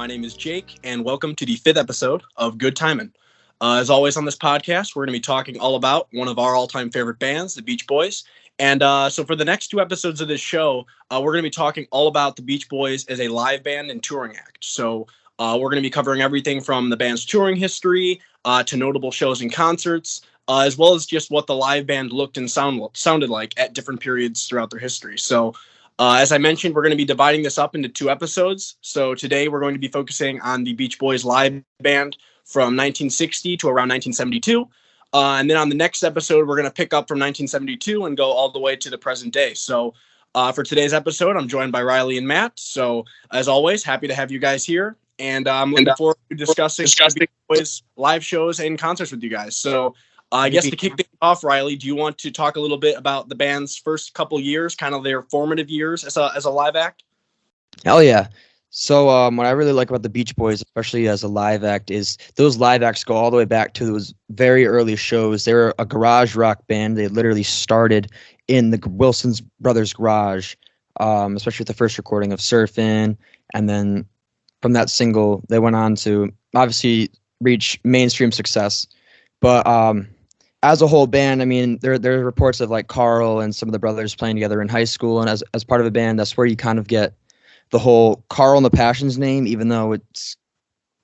My name is Jake, and welcome to the 5th episode of Good Timin. As always on this podcast, we're going to be talking all about one of our all-time favorite bands, the Beach Boys. And so for the next 2 episodes of this show, we're going to be talking all about the Beach Boys as a live band and touring act. So we're going to be covering everything from the band's touring history to notable shows and concerts, as well as just what the live band looked and sounded like at different periods throughout their history. So as I mentioned, we're going to be dividing this up into 2 episodes. So today we're going to be focusing on the Beach Boys live band from 1960 to around 1972. And then on the next episode, we're going to pick up from 1972 and go all the way to the present day. So for today's episode, I'm joined by Reilly and Matt. So as always, happy to have you guys here. And I'm looking forward to discussing Beach Boys live shows and concerts with you guys. So I guess to kick things off, Reilly, do you want to talk a little bit about the band's first couple years, kind of their formative years as a live act? Hell yeah. So what I really like about the Beach Boys, especially as a live act, is those live acts go all the way back to those very early shows. They were a garage rock band. They literally started in the Wilson's Brothers garage, especially with the first recording of Surfin'. And then from that single, they went on to obviously reach mainstream success. But as a whole band, I mean, there are reports of like Carl and some of the brothers playing together in high school. And as part of a band, that's where you kind of get the whole Carl and the Passions name, even though it's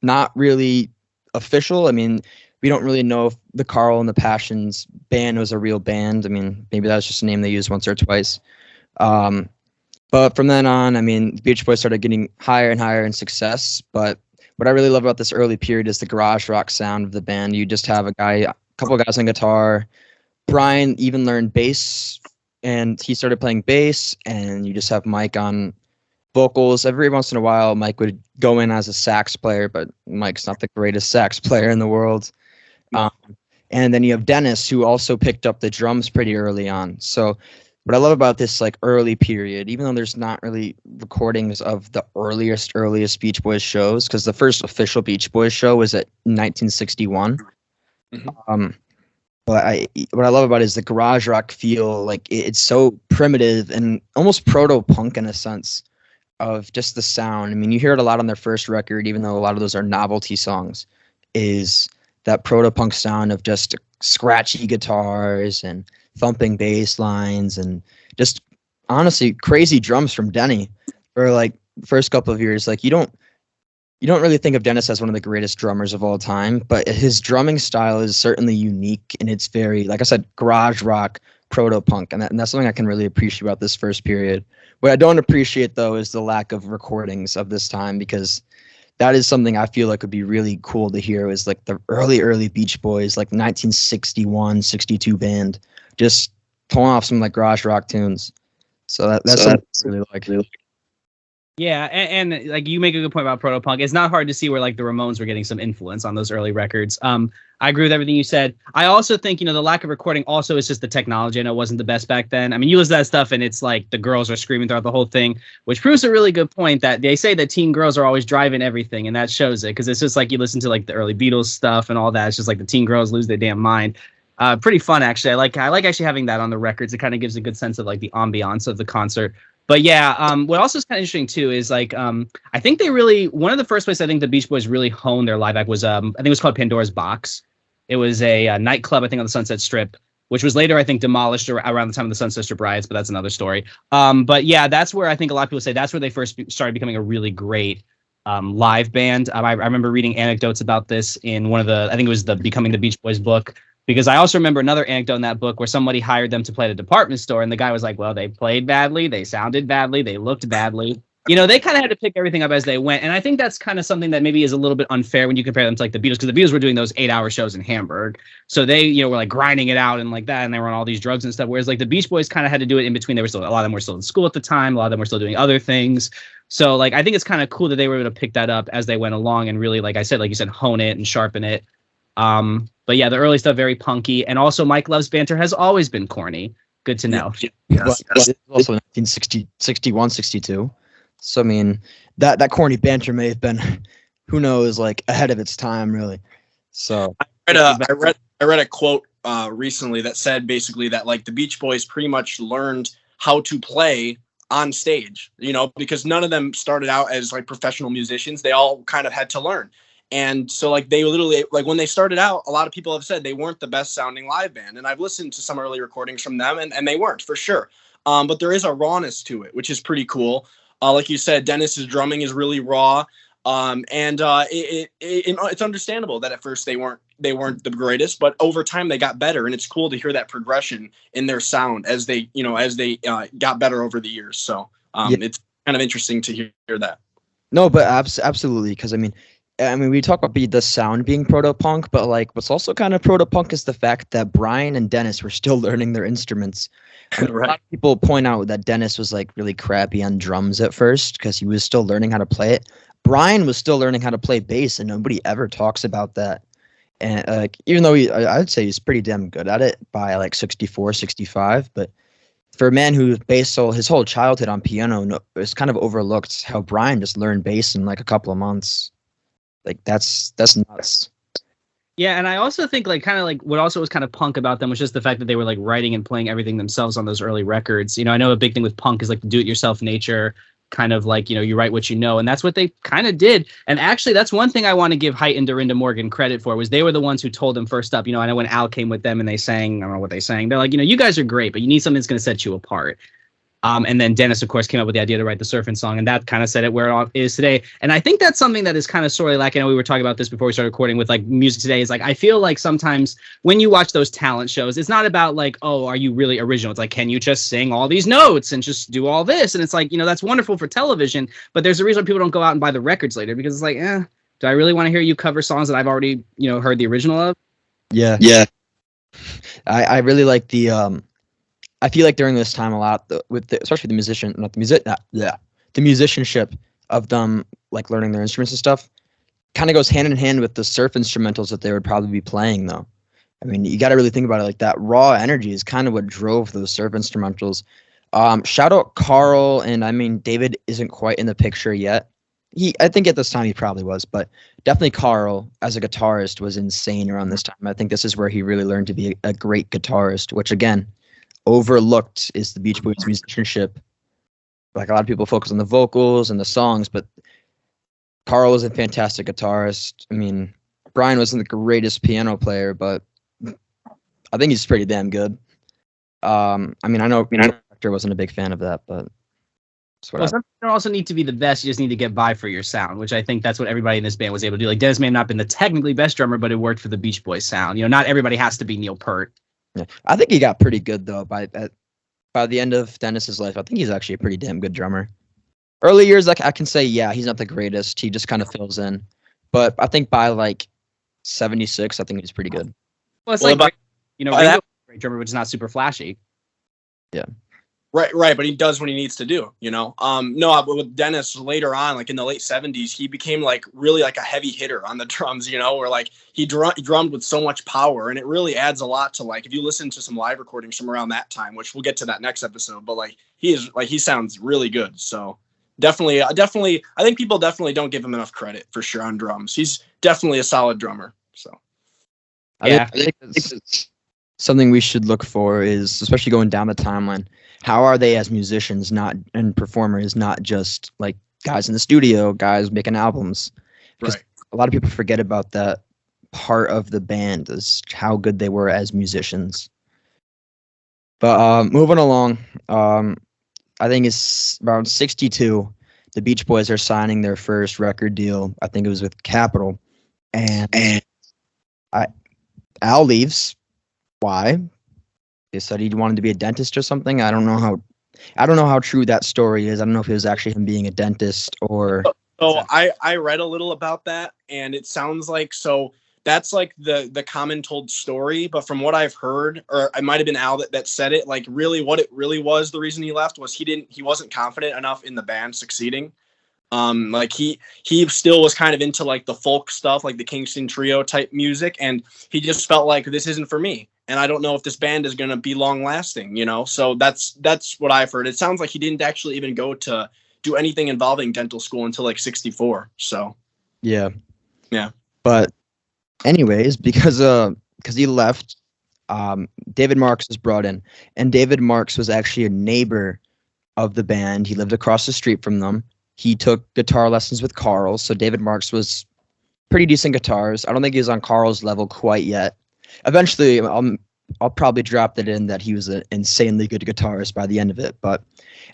not really official. I mean, we don't really know if the Carl and the Passions band was a real band. I mean, maybe that's just a name they used once or twice. But from then on, I mean, the Beach Boys started getting higher and higher in success. But what I really love about this early period is the garage rock sound of the band. You just have a couple of guys on guitar. Brian even learned bass, and he started playing bass, and you just have Mike on vocals. Every once in a while, Mike would go in as a sax player, but Mike's not the greatest sax player in the world. And then you have Dennis, who also picked up the drums pretty early on. So what I love about this like early period, even though there's not really recordings of the earliest Beach Boys shows, because the first official Beach Boys show was at 1961. Mm-hmm. But what I love about it is the garage rock feel. Like it's so primitive and almost proto-punk in a sense of just the sound. I mean, you hear it a lot on their first record, even though a lot of those are novelty songs, is that proto-punk sound of just scratchy guitars and thumping bass lines and just honestly crazy drums from Denny for like the first couple of years. Like you don't really think of Dennis as one of the greatest drummers of all time, but his drumming style is certainly unique, and it's very, like I said, garage rock, proto-punk, and that's something I can really appreciate about this first period. What I don't appreciate, though, is the lack of recordings of this time, because that is something I feel like would be really cool to hear, is like the early Beach Boys, like 1961, 62 band, just pulling off some like garage rock tunes. So that's something I really like. Yeah, and like you make a good point about proto-punk. It's not hard to see where like the Ramones were getting some influence on those early records. I agree with everything you said. I also think, the lack of recording also is just the technology. I know it wasn't the best back then. I mean, you listen to that stuff and it's like the girls are screaming throughout the whole thing, which proves a really good point that they say that teen girls are always driving everything, and that shows it, because it's just like you listen to like the early Beatles stuff and all that. It's just like the teen girls lose their damn mind. Pretty fun, actually. I like actually having that on the records. It kind of gives a good sense of like the ambiance of the concert. But yeah, what also is kind of interesting too is like I think they really, one of the first places I think the Beach Boys really honed their live act was I think it was called Pandora's Box. It was a nightclub, I think, on the Sunset Strip, which was later I think demolished around the time of the Sunset Strip riots, but that's another story. But yeah, that's where I think a lot of people say that's where they first started becoming a really great live band. I remember reading anecdotes about this in one of I think it was the Becoming the Beach Boys book. Because I also remember another anecdote in that book where somebody hired them to play at a department store, and the guy was like, well, they played badly, they sounded badly, they looked badly. They kind of had to pick everything up as they went. And I think that's kind of something that maybe is a little bit unfair when you compare them to like the Beatles, because the Beatles were doing those 8-hour shows in Hamburg. So they, were like grinding it out and like that, and they were on all these drugs and stuff. Whereas like the Beach Boys kind of had to do it in between. They were still, a lot of them were still in school at the time. A lot of them were still doing other things. So like, I think it's kind of cool that they were able to pick that up as they went along and really, like I said, like you said, hone it and sharpen it. But yeah, the early stuff, very punky. And also Mike Love's banter has always been corny. Good to know. Yes. Also 1961, 62. So, I mean, that corny banter may have been, who knows, like ahead of its time, really. So I read a quote recently that said basically that like the Beach Boys pretty much learned how to play on stage, because none of them started out as like professional musicians. They all kind of had to learn. And so like they literally, like when they started out, a lot of people have said they weren't the best sounding live band. And I've listened to some early recordings from them and they weren't, for sure. But there is a rawness to it, which is pretty cool. Like you said, Dennis's drumming is really raw. It's understandable that at first they weren't the greatest, but over time they got better, and it's cool to hear that progression in their sound as they got better over the years. So it's kind of interesting to hear that. No, but absolutely, because I mean, we talk about the sound being proto-punk, but like what's also kind of proto-punk is the fact that Brian and Dennis were still learning their instruments. Right. A lot of people point out that Dennis was like really crappy on drums at first because he was still learning how to play it. Brian was still learning how to play bass, and nobody ever talks about that. And even though I'd say he's pretty damn good at it by like 64, 65, but for a man who based his whole childhood on piano, it's kind of overlooked how Brian just learned bass in like a couple of months. Like that's nuts. Yeah, and I also think like kind of like what also was kind of punk about them was just the fact that they were like writing and playing everything themselves on those early records. I know a big thing with punk is like the do-it-yourself nature, kind of like, you write what you know, and that's what they kind of did. And actually, that's one thing I want to give Height and Dorinda Morgan credit for, was they were the ones who told them first up. I know when Al came with them and they sang, I don't know what they sang, they're like, you guys are great, but you need something that's going to set you apart. And then Dennis, of course, came up with the idea to write the surfing song, and that kind of set it where it is today. And I think that's something that is kind of sorely lacking. We were talking about this before we started recording with like music today. Is like I feel like sometimes when you watch those talent shows, it's not about like, oh, are you really original? It's like, can you just sing all these notes and just do all this? And it's like, that's wonderful for television, but there's a reason people don't go out and buy the records later, because it's like, do I really want to hear you cover songs that I've already heard the original of? Yeah. I really like the I feel like during this time a lot especially the musicianship of them like learning their instruments and stuff kind of goes hand in hand with the surf instrumentals that they would probably be playing though. I mean, you got to really think about it, like that raw energy is kind of what drove those surf instrumentals. Shout out Carl, and I mean David isn't quite in the picture yet. I think at this time he probably was, but definitely Carl as a guitarist was insane around this time. I think this is where he really learned to be a great guitarist, which again, overlooked is the Beach Boys musicianship. Like a lot of people focus on the vocals and the songs, but Carl was a fantastic guitarist. I mean, Brian wasn't the greatest piano player, but I think he's pretty damn good. I know Hector wasn't a big fan of that, but some don't also need to be the best. You just need to get by for your sound, which I think that's what everybody in this band was able to do. Like Dennis may have not been the technically best drummer, but it worked for the Beach Boys sound. Not everybody has to be Neil Peart. Yeah. I think he got pretty good though by the end of Dennis's life. I think he's actually a pretty damn good drummer. Early years, like I can say, yeah, he's not the greatest. He just kind of fills in. But I think by like 76, I think he's pretty good. Well, it's Ringo's a great drummer, but it's not super flashy. Yeah. Right, but he does what he needs to do, No, but with Dennis later on, like in the late 70s, he became like really like a heavy hitter on the drums, where like he drummed with so much power, and it really adds a lot to like if you listen to some live recordings from around that time, which we'll get to that next episode. But like he sounds really good, so definitely, I think people definitely don't give him enough credit for sure on drums. He's definitely a solid drummer. So yeah, I think that's something we should look for is, especially going down the timeline, how are they as musicians, and performers, not just like guys in the studio, guys making albums. Because a lot of people forget about that part of the band, is how good they were as musicians. But moving along, I think it's around 62, the Beach Boys are signing their first record deal. I think it was with Capitol. And Al leaves. Why? They said he wanted to be a dentist or something. I don't know how true that story is. I don't know if it was actually him being a dentist or. So I read a little about that, and it sounds like that's like the common told story. But from what I've heard, or it might have been Al that said it, like really what it really was, the reason he left was he wasn't confident enough in the band succeeding. Like he still was kind of into like the folk stuff, like the Kingston Trio type music, and he just felt like this isn't for me, and I don't know if this band is going to be long lasting, So that's what I've heard. It sounds like he didn't actually even go to do anything involving dental school until like 64. So yeah. But anyways, because he left, David Marks was brought in, and David Marks was actually a neighbor of the band. He lived across the street from them. He took guitar lessons with Carl, so David Marks was pretty decent guitarist. I don't think he was on Carl's level quite yet. Eventually, I'll probably drop that in that he was an insanely good guitarist by the end of it. But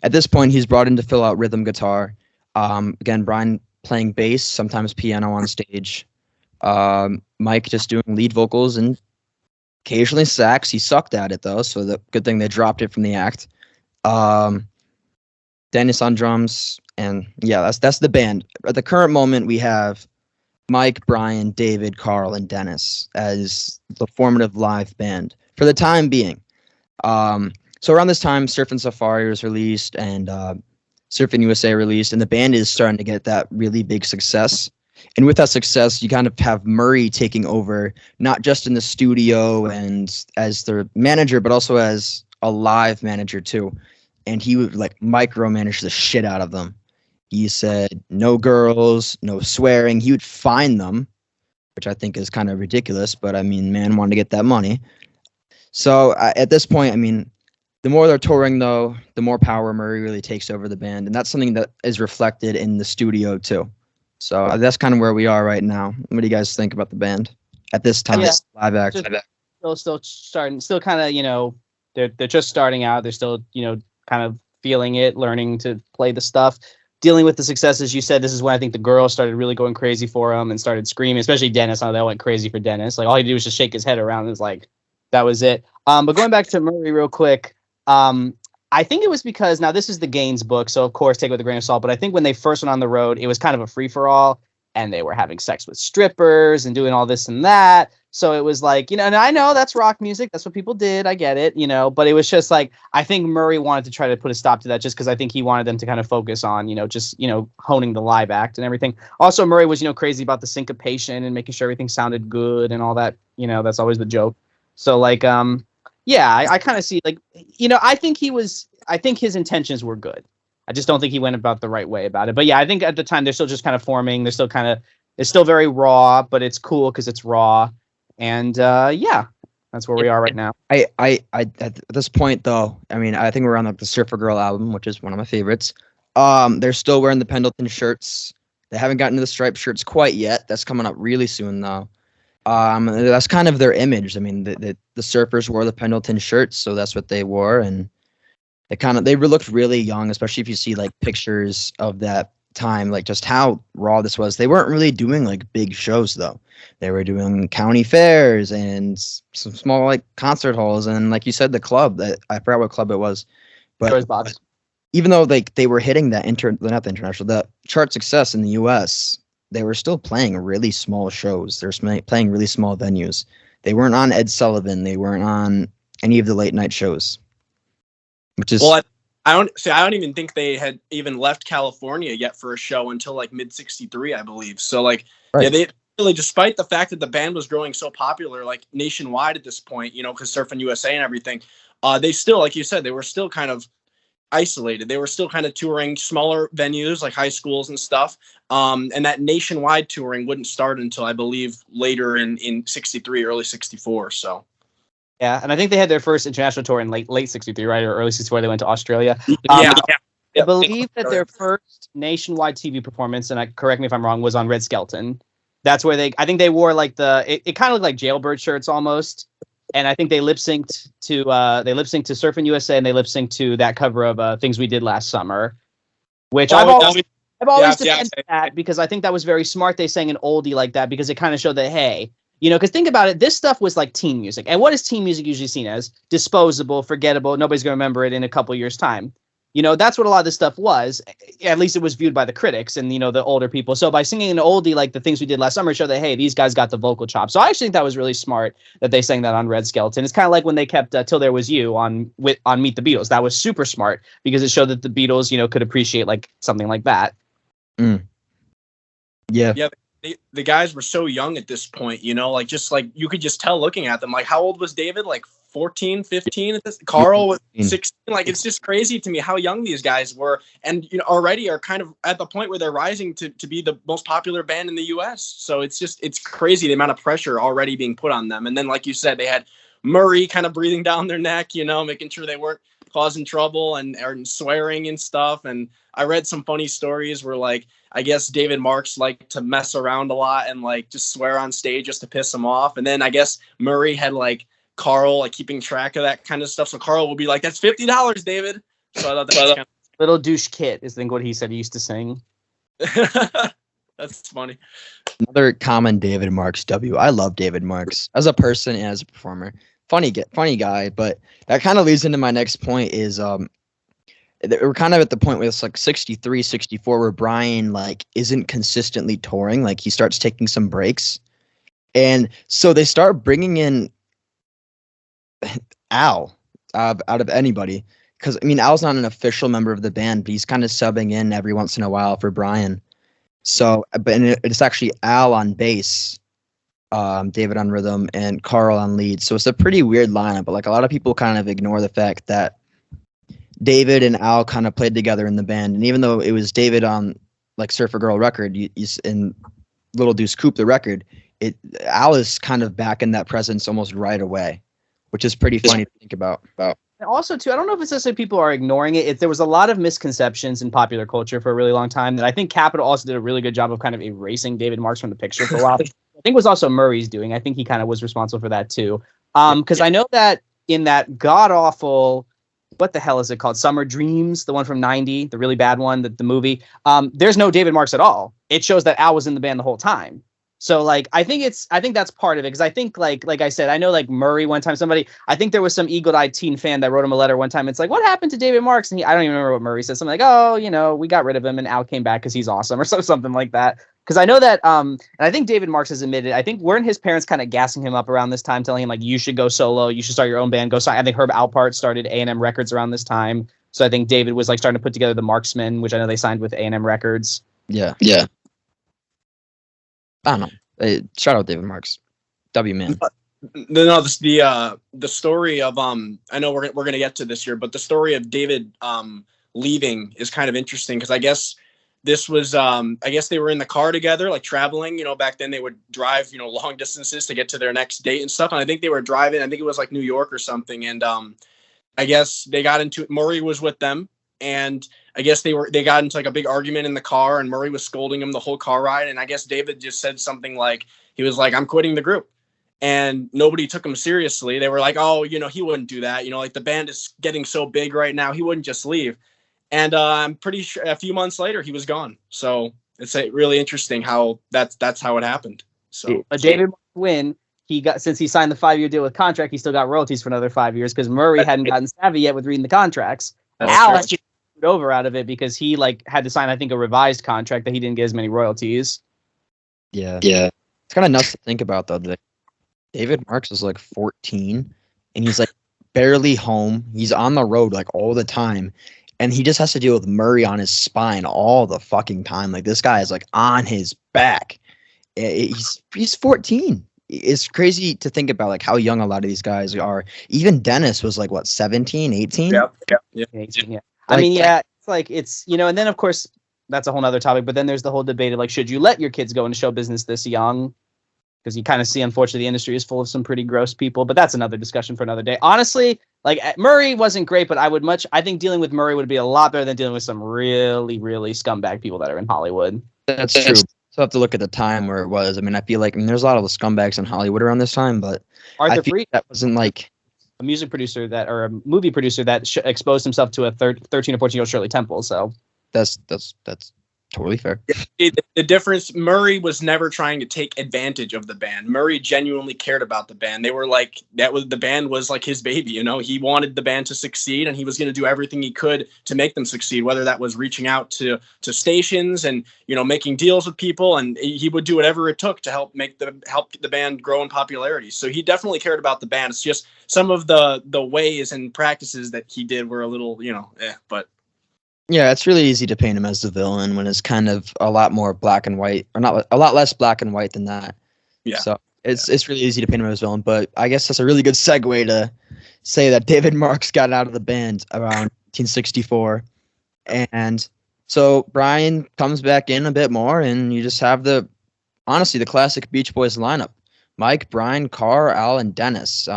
at this point, he's brought in to fill out rhythm guitar. Again, Brian playing bass, sometimes piano on stage. Mike just doing lead vocals and occasionally sax. He sucked at it though, so the good thing they dropped it from the act. Dennis on drums, and yeah, that's the band. At the current moment, we have Mike, Brian, David, Carl, and Dennis as the formative live band for the time being. So around this time, Surfin' Safari was released and Surfin' USA released, and the band is starting to get that really big success. And with that success, you kind of have Murray taking over, not just in the studio and as their manager, but also as a live manager too. And he would like micromanage the shit out of them. He said, no girls, no swearing. He would fine them, which I think is kind of ridiculous. But I mean, man wanted to get that money. So at this point, I mean, the more they're touring, though, the more power Murray really takes over the band. And that's something that is reflected in the studio, too. So that's kind of where we are right now. What do you guys think about the band at this time? Yeah. Live act. Still starting, still kind of, they're just starting out. They're still, kind of feeling it, learning to play the stuff, dealing with the successes. You said this is when I think the girls started really going crazy for him and started screaming, especially Dennis. I know that went crazy for Dennis. Like all he did was just shake his head around. And it was like, that was it. But going back to Murray real quick, I think it was because now this is the Gaines book, so of course take it with a grain of salt. But I think when they first went on the road, it was kind of a free for all, and they were having sex with strippers and doing all this and that. So it was like, and I know that's rock music. That's what people did. I get it, but it was just like, I think Murray wanted to try to put a stop to that just because I think he wanted them to kind of focus on, just, honing the live act and everything. Also, Murray was, crazy about the syncopation and making sure everything sounded good and all that. That's always the joke. So like, yeah, I kind of see like, I think his intentions were good. I just don't think he went about the right way about it. But yeah, I think at the time they're still just kind of forming. They're still it's still very raw, but it's cool because it's raw. And yeah, that's where we are right now. I at this point though, I mean, I think we're on like the Surfer Girl album, which is one of my favorites. They're still wearing the Pendleton shirts. They haven't gotten to the striped shirts quite yet. That's coming up really soon though. That's kind of their image. I mean, the surfers wore the Pendleton shirts, so that's what they wore, and they looked really young, especially if you see like pictures of that time, like just how raw this was. They weren't really doing like big shows though. They were doing county fairs and some small like concert halls, and like you said, the club that I forgot what club it was, but even though like they were hitting the chart success in the U.S., they were still playing really small shows. They were playing really small venues. They weren't on Ed Sullivan. They weren't on any of the late night shows. Which is I don't even think they had even left California yet for a show until like mid '63, I believe. So like, right. Yeah, they really, despite the fact that the band was growing so popular, like nationwide at this point, because Surfin' USA and everything, they still, like you said, they were still kind of isolated. They were still kind of touring smaller venues like high schools and stuff. And that nationwide touring wouldn't start until I believe later in '63, early '64. So. Yeah, and I think they had their first international tour in late '63, right, or early '64. They went to Australia. Yeah. I believe that their first nationwide TV performance, and correct me if I'm wrong, was on Red Skelton. That's where I think they wore like it kind of looked like jailbird shirts almost, and I think they lip synced to Surfin' USA, and they lip synced to that cover of Things We Did Last Summer, which I've always defended that because I think that was very smart. They sang an oldie like that because it kind of showed that hey. Because think about it, this stuff was like teen music. And what is teen music usually seen as? Disposable, forgettable. Nobody's going to remember it in a couple years' time. That's what a lot of this stuff was. At least it was viewed by the critics and, the older people. So by singing an oldie like the Things We Did Last Summer, show that, hey, these guys got the vocal chop. So I actually think that was really smart that they sang that on Red Skelton. It's kind of like when they kept Till There Was You on Meet the Beatles. That was super smart because it showed that the Beatles, could appreciate like something like that. Mm. Yeah. Yeah. The guys were so young at this point, like just like you could just tell looking at them. Like how old was David? Like 14, 15 at this. Carl was 16. Like it's just crazy to me how young these guys were, and already are kind of at the point where they're rising to be the most popular band in the U.S. So it's crazy the amount of pressure already being put on them. And then like you said, they had Murray kind of breathing down their neck, making sure they weren't causing trouble and swearing and stuff. And I read some funny stories where, like, I guess David Marks liked to mess around a lot and like just swear on stage just to piss him off. And then I guess Murray had like Carl like keeping track of that kind of stuff. So Carl will be like, "That's $50, David." So I thought that was kind Little douche kit is, I think, what he said he used to sing. of that's funny. Another common David Marks W. I love David Marks as a person and as a performer. Funny guy, but that kind of leads into my next point is we're kind of at the point where it's like 63, 64 where Brian like isn't consistently touring. Like he starts taking some breaks. And so they start bringing in Al out of anybody. Because, I mean, Al's not an official member of the band, but he's kind of subbing in every once in a while for Brian. So, but it's actually Al on bass, David on rhythm, and Carl on lead. So it's a pretty weird lineup. But like a lot of people kind of ignore the fact that David and Al kind of played together in the band. And even though it was David on like Surfer Girl record, in Little Deuce Coupe, the record, Al is kind of back in that presence almost right away, which is pretty funny to think about. And also, too, I don't know if it's necessarily people are ignoring it. There was a lot of misconceptions in popular culture for a really long time that I think Capitol also did a really good job of kind of erasing David Marks from the picture for a while. I think it was also Murray's doing. I think he kind of was responsible for that, too. Because I know that in that god-awful, what the hell is it called? Summer Dreams, the one from 90, the really bad one, the movie. There's no David Marks at all. It shows that Al was in the band the whole time. So like I think that's part of it, because I think like I said, I know like Murray one time, I think there was some eagle-eyed teen fan that wrote him a letter one time. It's like, what happened to David Marks? And I don't even remember what Murray said. Something like, oh, we got rid of him and Al came back because he's awesome, or something like that. Because I know that and I think David Marks has admitted, I think weren't his parents kind of gassing him up around this time, telling him like, you should go solo, you should start your own band, go sign. I think Herb Alpert started A&M Records around this time. So I think David was like starting to put together the Marksmen, which I know they signed with A&M Records. Yeah. I don't know. Shout out David Marks, W man. No, the story of I know we're gonna get to this here, but the story of David leaving is kind of interesting, because I guess this was I guess they were in the car together, like traveling. Back then they would drive long distances to get to their next date and stuff. And I think they were driving. I think it was like New York or something. And I guess they got into it. Murray was with them. And I guess they got into like a big argument in the car, and Murray was scolding him the whole car ride. And I guess David just said something like, he was like, "I'm quitting the group." And nobody took him seriously. They were like, "Oh, he wouldn't do that. Like the band is getting so big right now. He wouldn't just leave." And I'm pretty sure a few months later he was gone. So it's really interesting how that's how it happened. So David win. Since he signed the 5-year deal with contract, he still got royalties for another 5 years, because Murray hadn't gotten savvy yet with reading the contracts. Al actually over out of it because he had to sign, I think, a revised contract that he didn't get as many royalties. Yeah. It's kind of nuts to think about, though, that David Marks is like 14 and he's like barely home. He's on the road like all the time, and he just has to deal with Murray on his spine all the fucking time. Like this guy is like on his back. He's 14. It's crazy to think about like how young a lot of these guys are. Even Dennis was like what, 17, 18? Yeah. 18, yeah. I mean, yeah, it's and then of course that's a whole nother topic, but then there's the whole debate of like, should you let your kids go into show business this young? Because you kind of see, unfortunately, the industry is full of some pretty gross people, but that's another discussion for another day. Honestly, like Murray wasn't great, but I think dealing with Murray would be a lot better than dealing with some really, really scumbag people that are in Hollywood. That's true. So I have to look at the time where it was. I mean, I feel like there's a lot of the scumbags in Hollywood around this time, but Arthur I feel Freed, that wasn't like a music producer or a movie producer that exposed himself to a 13 or 14-year-old Shirley Temple. So that's totally fair. The difference, Murray was never trying to take advantage of the band. Murray genuinely cared about the band. They were like, the band was like his baby, he wanted the band to succeed, and he was going to do everything he could to make them succeed, whether that was reaching out to stations and, making deals with people. And he would do whatever it took to help the band grow in popularity. So he definitely cared about the band. It's just some of the ways and practices that he did were a little, but. Yeah, it's really easy to paint him as the villain when it's kind of a lot more black and white, or not a lot less black and white than that. Yeah. So it's really easy to paint him as a villain, but I guess that's a really good segue to say that David Marks got out of the band around 1964, and so Brian comes back in a bit more, and you just have the classic Beach Boys lineup: Mike, Brian, Carr, Al, and Dennis.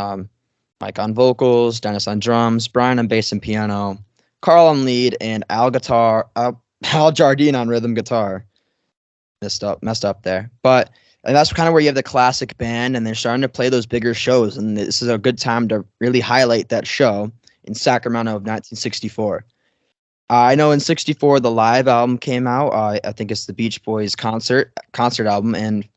Mike on vocals, Dennis on drums, Brian on bass and piano, Carl on lead, and Al Jardine on rhythm guitar. Messed up there. But and that's kind of where you have the classic band, and they're starting to play those bigger shows, and this is a good time to really highlight that show in Sacramento of 1964. I know in '64 the live album came out. I think it's the Beach Boys concert album, and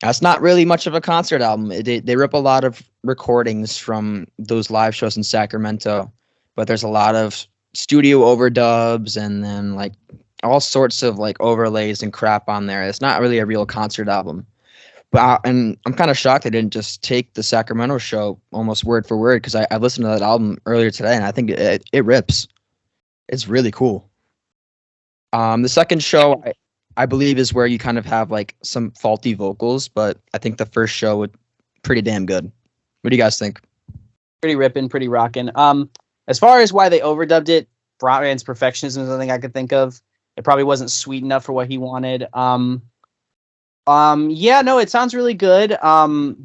that's not really much of a concert album. They rip a lot of recordings from those live shows in Sacramento, but there's a lot of studio overdubs and then like all sorts of like overlays and crap on there. It's not really a real concert album. But and I'm kind of shocked they didn't just take the Sacramento show almost word for word, because I listened to that album earlier today and I think it rips. It's really cool. The second show I believe is where you kind of have like some faulty vocals, but I think the first show was pretty damn good. What do you guys think? Pretty ripping, pretty rocking. As far as why they overdubbed it, Brian's perfectionism is something I could think of. It probably wasn't sweet enough for what he wanted. Yeah, no, it sounds really good.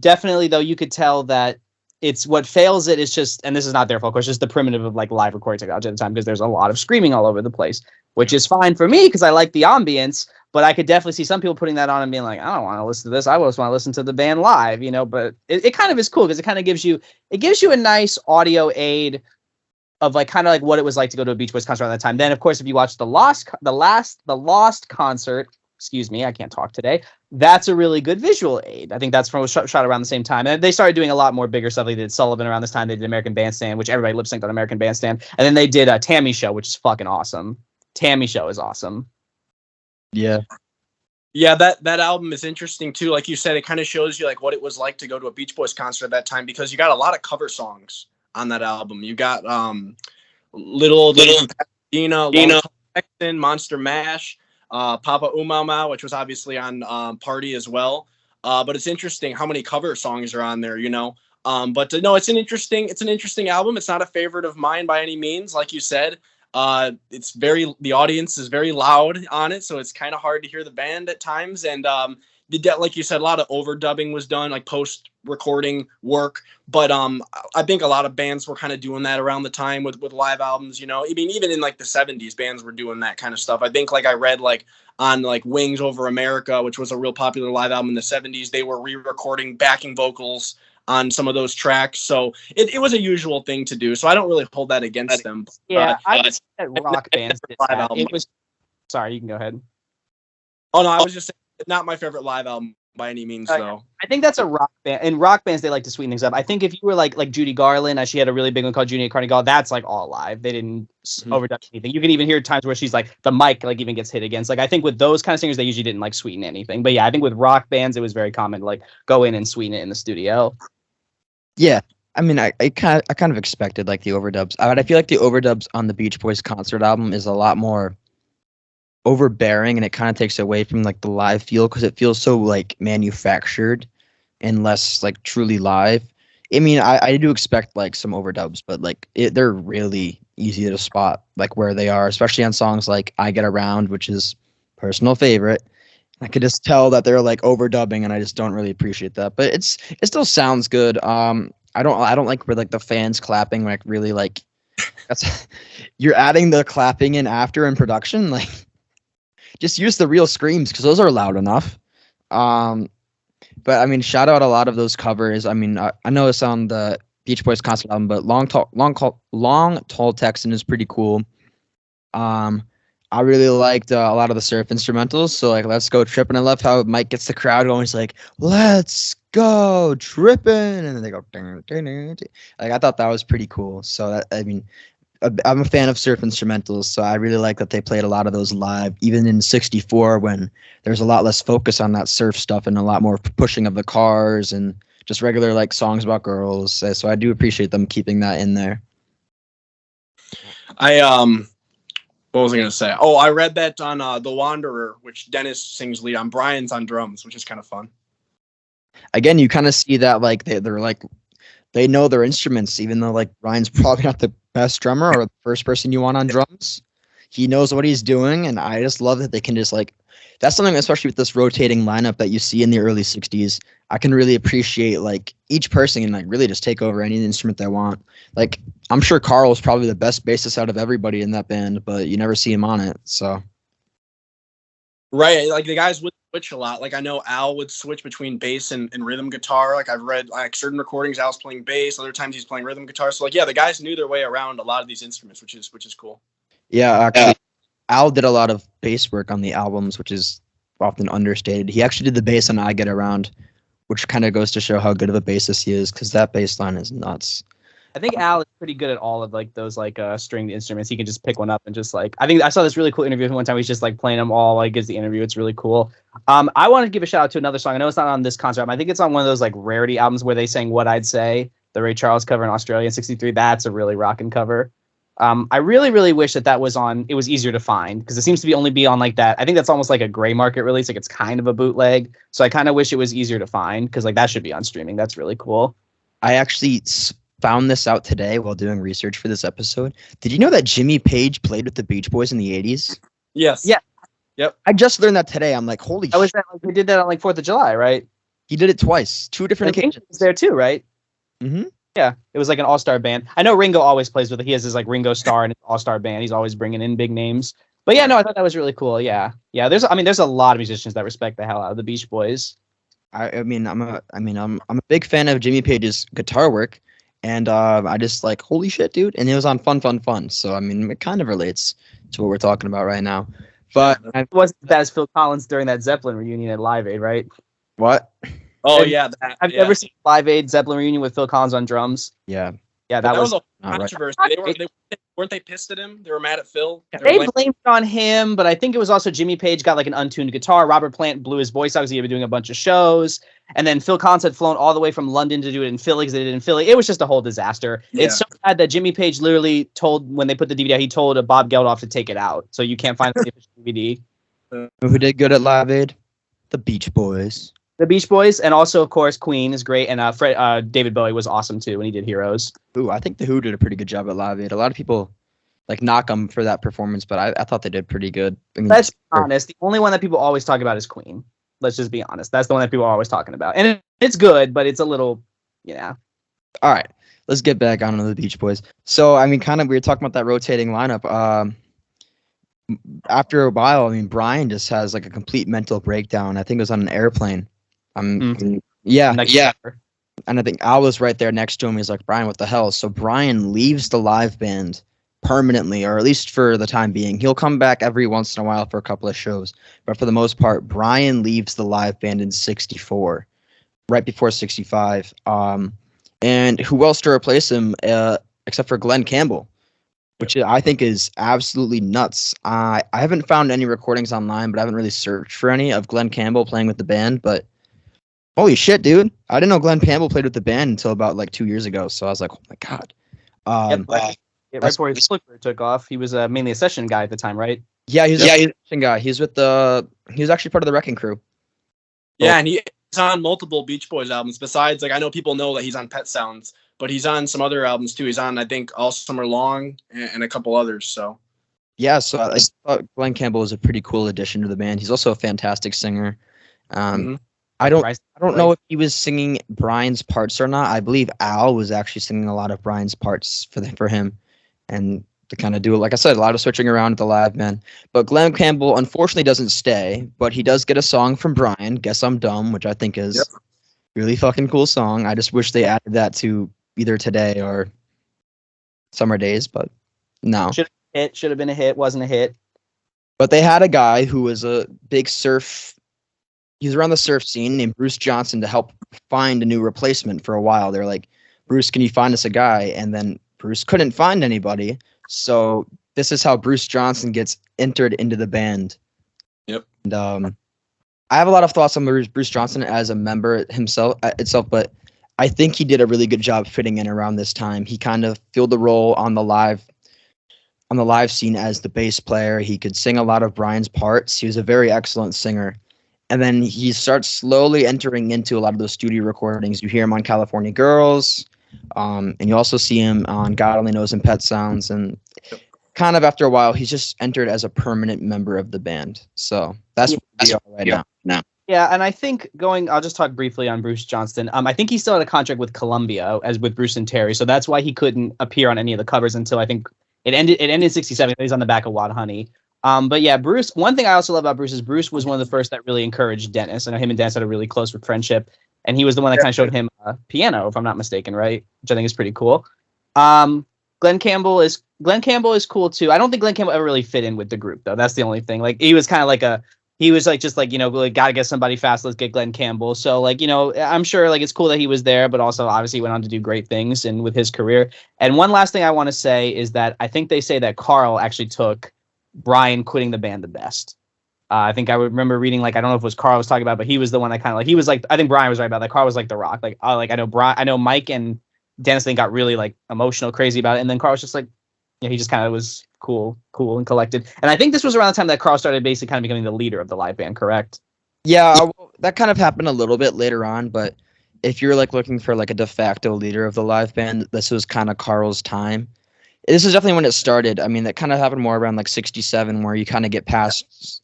Definitely though, you could tell that it's what fails it is just, and this is not their fault, of course, just the primitive of like live recording technology at the time, because there's a lot of screaming all over the place, which is fine for me because I like the ambience. But I could definitely see some people putting that on and being like, I don't want to listen to this. I just want to listen to the band live, you know. But it kind of is cool because it kind of gives you a nice audio aid of like kind of like what it was like to go to a Beach Boys concert at that time. Then of course, if you watch the Lost concert, excuse me, I can't talk today. That's a really good visual aid. I think that's from shot around the same time. And they started doing a lot more bigger stuff. They did Sullivan around this time. They did American Bandstand, which everybody lip synced on American Bandstand. And then they did a Tammy Show, which is fucking awesome. Tammy Show is awesome. Yeah. Yeah, that album is interesting too. Like you said, it kind of shows you like what it was like to go to a Beach Boys concert at that time, because you got a lot of cover songs on that album. You got Little Pasadena, Long Texan, Monster Mash, Papa Umama, which was obviously on Party as well. But it's interesting how many cover songs are on there, you know. But no, it's an interesting album. It's not a favorite of mine by any means, like you said. The audience is very loud on it, so it's kind of hard to hear the band at times. And like you said, a lot of overdubbing was done, like post-recording work. But I think a lot of bands were kind of doing that around the time with live albums. You know, I mean, even in like the '70s, bands were doing that kind of stuff. I think like I read like on like Wings Over America, which was a real popular live album in the '70s, they were re-recording backing vocals on some of those tracks. So it was a usual thing to do. So I don't really hold that against them. Yeah, I just said rock bands did that. It was, sorry, you can go ahead. Oh no, I was just saying, not my favorite live album by any means, though. I think that's a rock band. In rock bands, they like to sweeten things up. I think if you were like Judy Garland, she had a really big one called Judy Carnegie, that's like all live. They didn't overdub anything. You can even hear times where she's like the mic like even gets hit against. Like I think with those kind of singers, they usually didn't like sweeten anything. But yeah, I think with rock bands, it was very common to like go in and sweeten it in the studio. Yeah, I mean, I kind of expected like the overdubs. I feel like the overdubs on the Beach Boys concert album is a lot more overbearing, and it kind of takes away from like the live feel, because it feels so like manufactured and less like truly live. I mean, I do expect like some overdubs, but like they're really easy to spot like where they are, especially on songs like "I Get Around," which is personal favorite. I could just tell that they're like overdubbing, and I just don't really appreciate that. But it still sounds good. I don't like where like the fans clapping like really like that's you're adding the clapping in after in production. Like just use the real screams, because those are loud enough. But I mean, shout out a lot of those covers. I mean, I know it's on the Beach Boys concert album, but Long Tall Texan is pretty cool. I really liked a lot of the surf instrumentals. So like, Let's Go Trippin'. I love how Mike gets the crowd going. He's like, let's go trippin'. And then they go, ding, ding, ding, ding. Like, I thought that was pretty cool. So that, I mean, I'm a fan of surf instrumentals. So I really like that they played a lot of those live, even in '64 when there's a lot less focus on that surf stuff and a lot more pushing of the cars and just regular like songs about girls. So I do appreciate them keeping that in there. What was I going to say? Oh, I read that on The Wanderer, which Dennis sings lead on. Brian's on drums, which is kind of fun. Again, you kind of see that like they're like they know their instruments, even though like Brian's probably not the best drummer or the first person you want on drums. He knows what he's doing, and I just love that they can just like that's something, especially with this rotating lineup that you see in the early 60s. I can really appreciate like each person and like really just take over any instrument they want. Like I'm sure Carl is probably the best bassist out of everybody in that band, but you never see him on it. So right, like the guys would switch a lot. Like I know Al would switch between bass and rhythm guitar. Like I've read like certain recordings, Al's playing bass, other times he's playing rhythm guitar. So like yeah, the guys knew their way around a lot of these instruments, which is cool. yeah, actually, Al did a lot of bass work on the albums, which is often understated. He actually did the bass on "I Get Around," which kind of goes to show how good of a bassist he is, because that bass line is nuts. I think Al is pretty good at all of like those like stringed instruments. He can just pick one up and just like, I think I saw this really cool interview with him one time. He's just like playing them all, like gives the interview. It's really cool. I want to give a shout out to another song. I know it's not on this concert album. I think it's on one of those like rarity albums where they sang "What I'd Say," the Ray Charles cover in Australia in '63. That's a really rocking cover. I really, really wish that was on. It was easier to find because it seems to be only be on like that. I think that's almost like a gray market release. Like it's kind of a bootleg. So I kind of wish it was easier to find because like that should be on streaming. That's really cool. I actually found this out today while doing research for this episode. Did you know that Jimmy Page played with the Beach Boys in the 80s? Yes. Yeah. Yep. I just learned that today. I'm like, holy shit. That, like, they did that on like 4th of July, right? He did it twice, 2 different occasions. Ringo was there too, right? Mm-hmm. Yeah, it was like an all-star band. I know Ringo always plays with it. He has his like Ringo Starr and his all-star band. He's always bringing in big names. But yeah, no, I thought that was really cool. Yeah. There's a lot of musicians that respect the hell out of the Beach Boys. I'm a big fan of Jimmy Page's guitar work, and I just like, holy shit, dude. And it was on Fun. So I mean, it kind of relates to what we're talking about right now. But it wasn't as bad as Phil Collins during that Zeppelin reunion at Live Aid, right? What? Oh yeah, Have you ever seen Live Aid Zeppelin reunion with Phil Collins on drums? Yeah. Yeah, that was a controversy. Right. Weren't they pissed at him? They were mad at Phil. They blamed it on him, but I think it was also Jimmy Page got like an untuned guitar. Robert Plant blew his voice out because he had been doing a bunch of shows. And then Phil Collins had flown all the way from London to do it in Philly because they did it in Philly. It was just a whole disaster. Yeah. It's so bad that Jimmy Page literally told, when they put the DVD out, he told Bob Geldof to take it out. So you can't find the official DVD. Who did good at Live Aid? The Beach Boys. The Beach Boys, and also, of course, Queen is great. And David Bowie was awesome, too, when he did Heroes. Ooh, I think The Who did a pretty good job at Live Aid. A lot of people like knock them for that performance, but I thought they did pretty good. I mean, let's be honest. The only one that people always talk about is Queen. Let's just be honest. That's the one that people are always talking about. And it's good, but it's a little, yeah. All right. Let's get back on to the Beach Boys. So, I mean, we were talking about that rotating lineup. After a while, I mean, Brian just has like a complete mental breakdown. I think it was on an airplane. Yeah. And I think Al was right there next to him. He's like, Brian, what the hell? So Brian leaves the live band permanently, or at least for the time being. He'll come back every once in a while for a couple of shows. But for the most part, Brian leaves the live band in 64, right before 65. And who else to replace him except for Glenn Campbell, which I think is absolutely nuts. I haven't found any recordings online, but I haven't really searched for any of Glenn Campbell playing with the band. But holy shit, dude. I didn't know Glenn Campbell played with the band until about like 2 years ago. So I was like, oh my God. Right before his flipper took off. He was mainly a session guy at the time, right? Yeah, he's a session guy. He was actually part of the Wrecking Crew. Yeah, and he's on multiple Beach Boys albums. Besides, like I know people know that he's on Pet Sounds, but he's on some other albums too. He's on, I think, All Summer Long and a couple others. So yeah, so I thought Glenn Campbell was a pretty cool addition to the band. He's also a fantastic singer. I don't know if he was singing Brian's parts or not. I believe Al was actually singing a lot of Brian's parts for him, and to kind of do it, like I said, a lot of switching around at the live band. But Glenn Campbell unfortunately doesn't stay, but he does get a song from Brian, "Guess I'm Dumb," which I think is really fucking cool song. I just wish they added that to either Today or Summer Days, but no. Should have been a hit, wasn't a hit. But they had a guy who was a big he's around the surf scene, named Bruce Johnson, to help find a new replacement for a while. They're like, Bruce, can you find us a guy? And then Bruce couldn't find anybody. So this is how Bruce Johnson gets entered into the band. Yep. And I have a lot of thoughts on Bruce Johnson as a member itself, but I think he did a really good job fitting in around this time. He kind of filled the role on the live scene as the bass player. He could sing a lot of Brian's parts. He was a very excellent singer. And then he starts slowly entering into a lot of those studio recordings. You hear him on California Girls, and you also see him on God Only Knows and Pet Sounds. And kind of after a while, he's just entered as a permanent member of the band. So that's where we are right now. Yeah, and I think I'll just talk briefly on Bruce Johnston. I think he still had a contract with Columbia as with Bruce and Terry, so that's why he couldn't appear on any of the covers until I think it ended. It ended in '67. He's on the back of Wild Honey. But yeah, Bruce. One thing I also love about Bruce is Bruce was one of the first that really encouraged Dennis. I know him and Dennis had a really close friendship, and he was the one that kind of showed him piano, if I'm not mistaken, right? Which I think is pretty cool. Glenn Campbell is cool too. I don't think Glenn Campbell ever really fit in with the group though. That's the only thing. Like he was kind of like just like, like, gotta get somebody fast. Let's get Glenn Campbell. So like, I'm sure like it's cool that he was there, but also obviously went on to do great things and with his career. And one last thing I want to say is that I think they say that Carl actually took Brian quitting the band the best. I think I remember reading, like, I don't know if it was Carl was talking about, but he was the one that kind of like, he was like, I think Brian was right about that. Carl was like the rock. Like, I know Mike and Dennis then got really like emotional, crazy about it. And then Carl was just like, he just kind of was cool and collected. And I think this was around the time that Carl started basically kind of becoming the leader of the live band, correct? Yeah, well, that kind of happened a little bit later on, but if you're like looking for like a de facto leader of the live band, this was kind of Carl's time. This is definitely when it started. I mean, that kind of happened more around like '67, where you kind of get past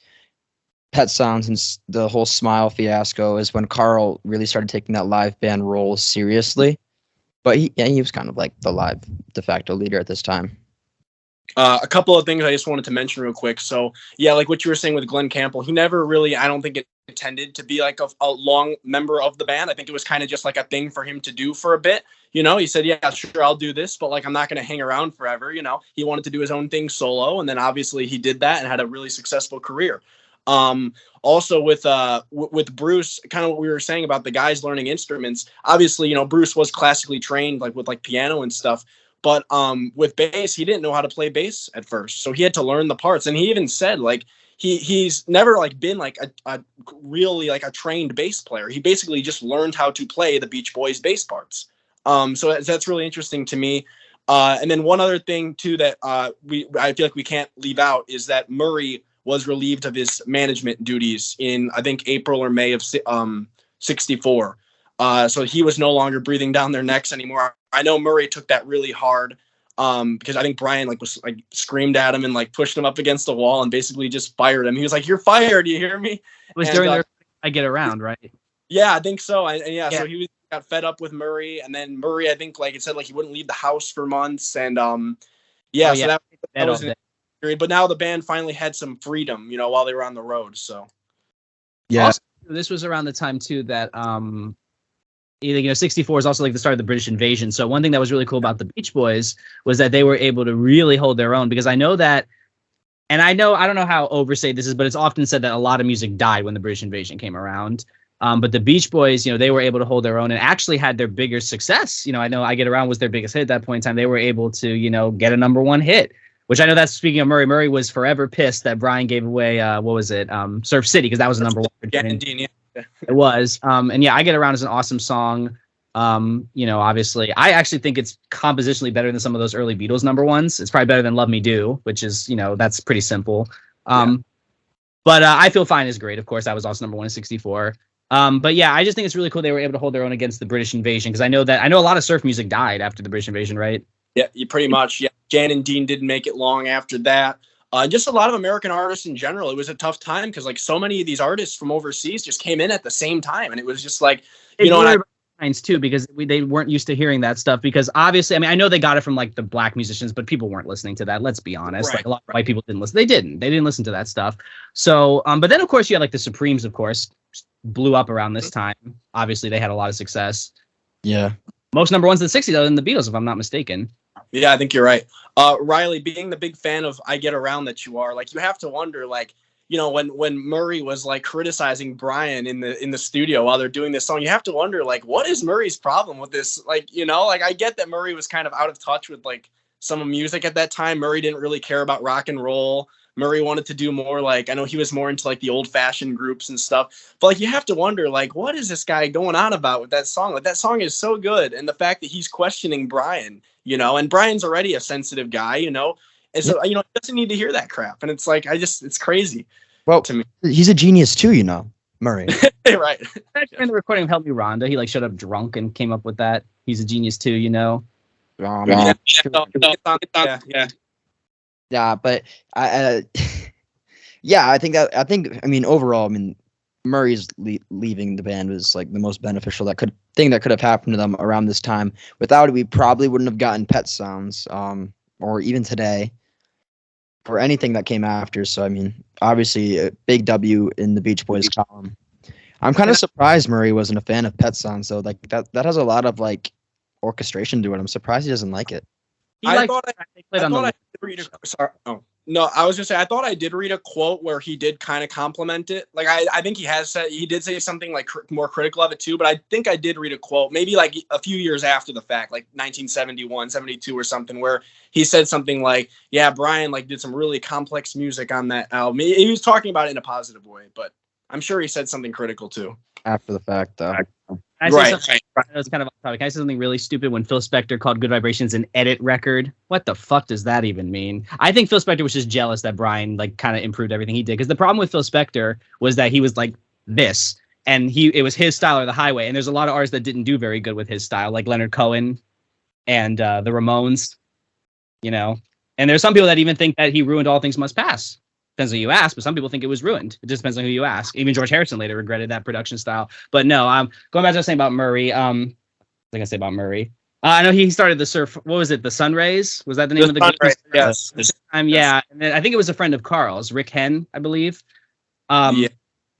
Pet Sounds and the whole Smile fiasco is when Carl really started taking that live band role seriously. But he was kind of like the live de facto leader at this time. A couple of things I just wanted to mention real quick. So, yeah, like what you were saying with Glenn Campbell, he never really, I don't think it intended to be like a long member of the band. I think it was kind of just like a thing for him to do for a bit. He said, yeah, sure, I'll do this, but like, I'm not going to hang around forever. He wanted to do his own thing solo. And then obviously he did that and had a really successful career. Also with Bruce, kind of what we were saying about the guys learning instruments, obviously, Bruce was classically trained, like with like piano and stuff. But with bass, he didn't know how to play bass at first. So he had to learn the parts. And he even said, like, he's never like been like a really like a trained bass player. He basically just learned how to play the Beach Boys bass parts. So that's really interesting to me. And then one other thing too that I feel like we can't leave out is that Murray was relieved of his management duties in, I think, April or May of '64. So he was no longer breathing down their necks anymore. I know Murray took that really hard because I think Brian was screamed at him and like pushed him up against the wall and basically just fired him. He was like, "You're fired. You hear me?" It was during their I Get Around, right? Yeah, I think so. Yeah. So he got fed up with Murray, and then Murray, I think, like it said, like he wouldn't leave the house for months, and So that was an period. But now the band finally had some freedom, while they were on the road. So yeah, also, this was around the time too that 64 is also like the start of the British invasion. So one thing that was really cool about the Beach Boys was that they were able to really hold their own, because I know that, and I don't know how overstate this is, but it's often said that a lot of music died when the British invasion came around. But the Beach Boys, they were able to hold their own and actually had their bigger success. I know I Get Around was their biggest hit at that point in time. They were able to, get a number one hit, which I know that's, speaking of Murray, Murray was forever pissed that Brian gave away, what was it? Surf City, because that was the number one. Yeah, indeed, yeah. It was. And yeah, I Get Around is an awesome song. Obviously, I actually think it's compositionally better than some of those early Beatles number ones. It's probably better than Love Me Do, which is, that's pretty simple. But I Feel Fine is great. Of course, that was also number one in '64. But yeah, I just think it's really cool they were able to hold their own against the British invasion, because I know a lot of surf music died after the British invasion, right? Yeah, pretty much. Yeah, Jan and Dean didn't make it long after that. Just a lot of American artists in general. It was a tough time because like so many of these artists from overseas just came in at the same time, and it was just like too, because they weren't used to hearing that stuff. Because obviously, I know they got it from like the black musicians, but people weren't listening to that. Let's be honest. Right, like a lot of white people didn't listen. They didn't listen to that stuff. So, but then of course you had like the Supremes, of course, blew up around this time. Obviously, they had a lot of success. Yeah, most number ones in the '60s, other than the Beatles, if I'm not mistaken. Yeah, I think you're right. Reilly, being the big fan of I Get Around that you are, like you have to wonder, like, when Murray was like criticizing Brian in the studio while they're doing this song, you have to wonder, like, what is Murray's problem with this? Like, like I get that Murray was kind of out of touch with like some music at that time. Murray didn't really care about rock and roll. Murray wanted to do more, like, I know he was more into like the old fashioned groups and stuff, but like you have to wonder, like, what is this guy going on about with that song? Like that song is so good, and the fact that he's questioning Brian, and Brian's already a sensitive guy, and so he doesn't need to hear that crap, and it's like it's crazy. Well, to me, he's a genius too, Murray. Right. In the recording of Help Me Rhonda, he like showed up drunk and came up with that. He's a genius too, Yeah. Yeah, but I yeah, I mean overall, I mean Murray's leaving the band was like the most beneficial thing that could have happened to them around this time. Without it, we probably wouldn't have gotten Pet Sounds, or even today, or anything that came after. So I mean, obviously a big W in the Beach Boys column. I'm kind of surprised Murray wasn't a fan of Pet Sounds, though. Like that has a lot of like orchestration to it. I'm surprised he doesn't like it. I thought I did read a, sorry. Oh no, I was gonna say I thought I did read a quote where he did kind of compliment it. Like I think he did say something like more critical of it too. But I think I did read a quote, maybe like a few years after the fact, like 1971, 72 or something, where he said something like, "Yeah, Brian like did some really complex music on that album." He was talking about it in a positive way, but I'm sure he said something critical too. After the fact, though. Right. That was kind of off topic. Can I say something really stupid when Phil Spector called Good Vibrations an edit record? What the fuck does that even mean? I think Phil Spector was just jealous that Brian like kind of improved everything he did. Because the problem with Phil Spector was that he was like this, and it was his style or the highway. And there's a lot of artists that didn't do very good with his style, like Leonard Cohen and the Ramones, you know. And there's some people that even think that he ruined All Things Must Pass. Depends on who you ask, but some people think it was ruined. It just depends on who you ask. Even George Harrison later regretted that production style. But no, going back to what I was saying about Murray. What was I gonna say about Murray? I know he started the surf. What was it? The Sunrays? Was that the name of the group? Yes. Yeah. And then I think it was a friend of Carl's, Rick Henn, I believe. Yeah.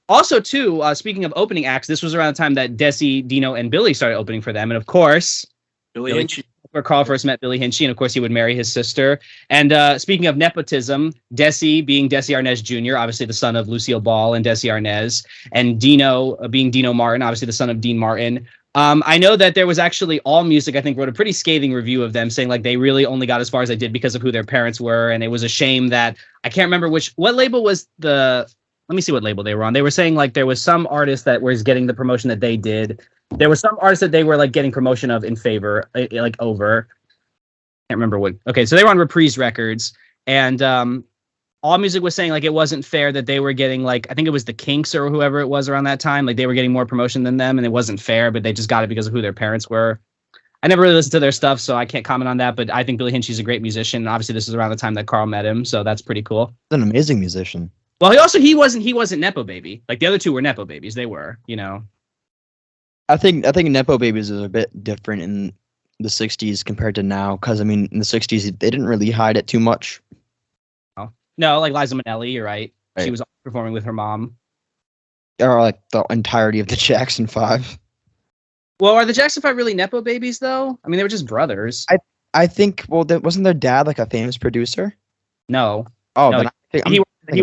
Also, too, speaking of opening acts, this was around the time that Desi, Dino, and Billy started opening for them, and of course, Billy Hinchy. Where Carl first met Billy Hinchy, and of course he would marry his sister. And speaking of nepotism, Desi being Desi Arnaz Jr., obviously the son of Lucille Ball and Desi Arnaz, and Dino being Dino Martin, obviously the son of Dean Martin. I know that there was actually Allmusic, I think, wrote a pretty scathing review of them, saying like they really only got as far as they did because of who their parents were, and it was a shame that I can't remember what label was the. Let me see what label they were on. They were saying like there was some artist that was getting the promotion that they did. There was some artists that they were like getting promotion of in favor, like over. Can't remember what. Okay, so they were on Reprise Records, and Allmusic was saying like it wasn't fair that they were getting like I think it was the Kinks or whoever it was around that time. Like they were getting more promotion than them, and it wasn't fair, but they just got it because of who their parents were. I never really listened to their stuff, so I can't comment on that. But I think Billy Hinchy's a great musician. Obviously, this is around the time that Carl met him, so that's pretty cool. He's an amazing musician. Well, he wasn't Nepo Baby. Like the other two were Nepo Babies. They were, you know. I think Nepo Babies is a bit different in the 60s compared to now, because I mean in the 60s they didn't really hide it too much. No, like Liza Minnelli, you're right. She was performing with her mom. Or like the entirety of the Jackson 5. Well, are the Jackson 5 really Nepo Babies though? I mean, they were just brothers. I think. Well, wasn't their dad like a famous producer? No. Oh, no, then he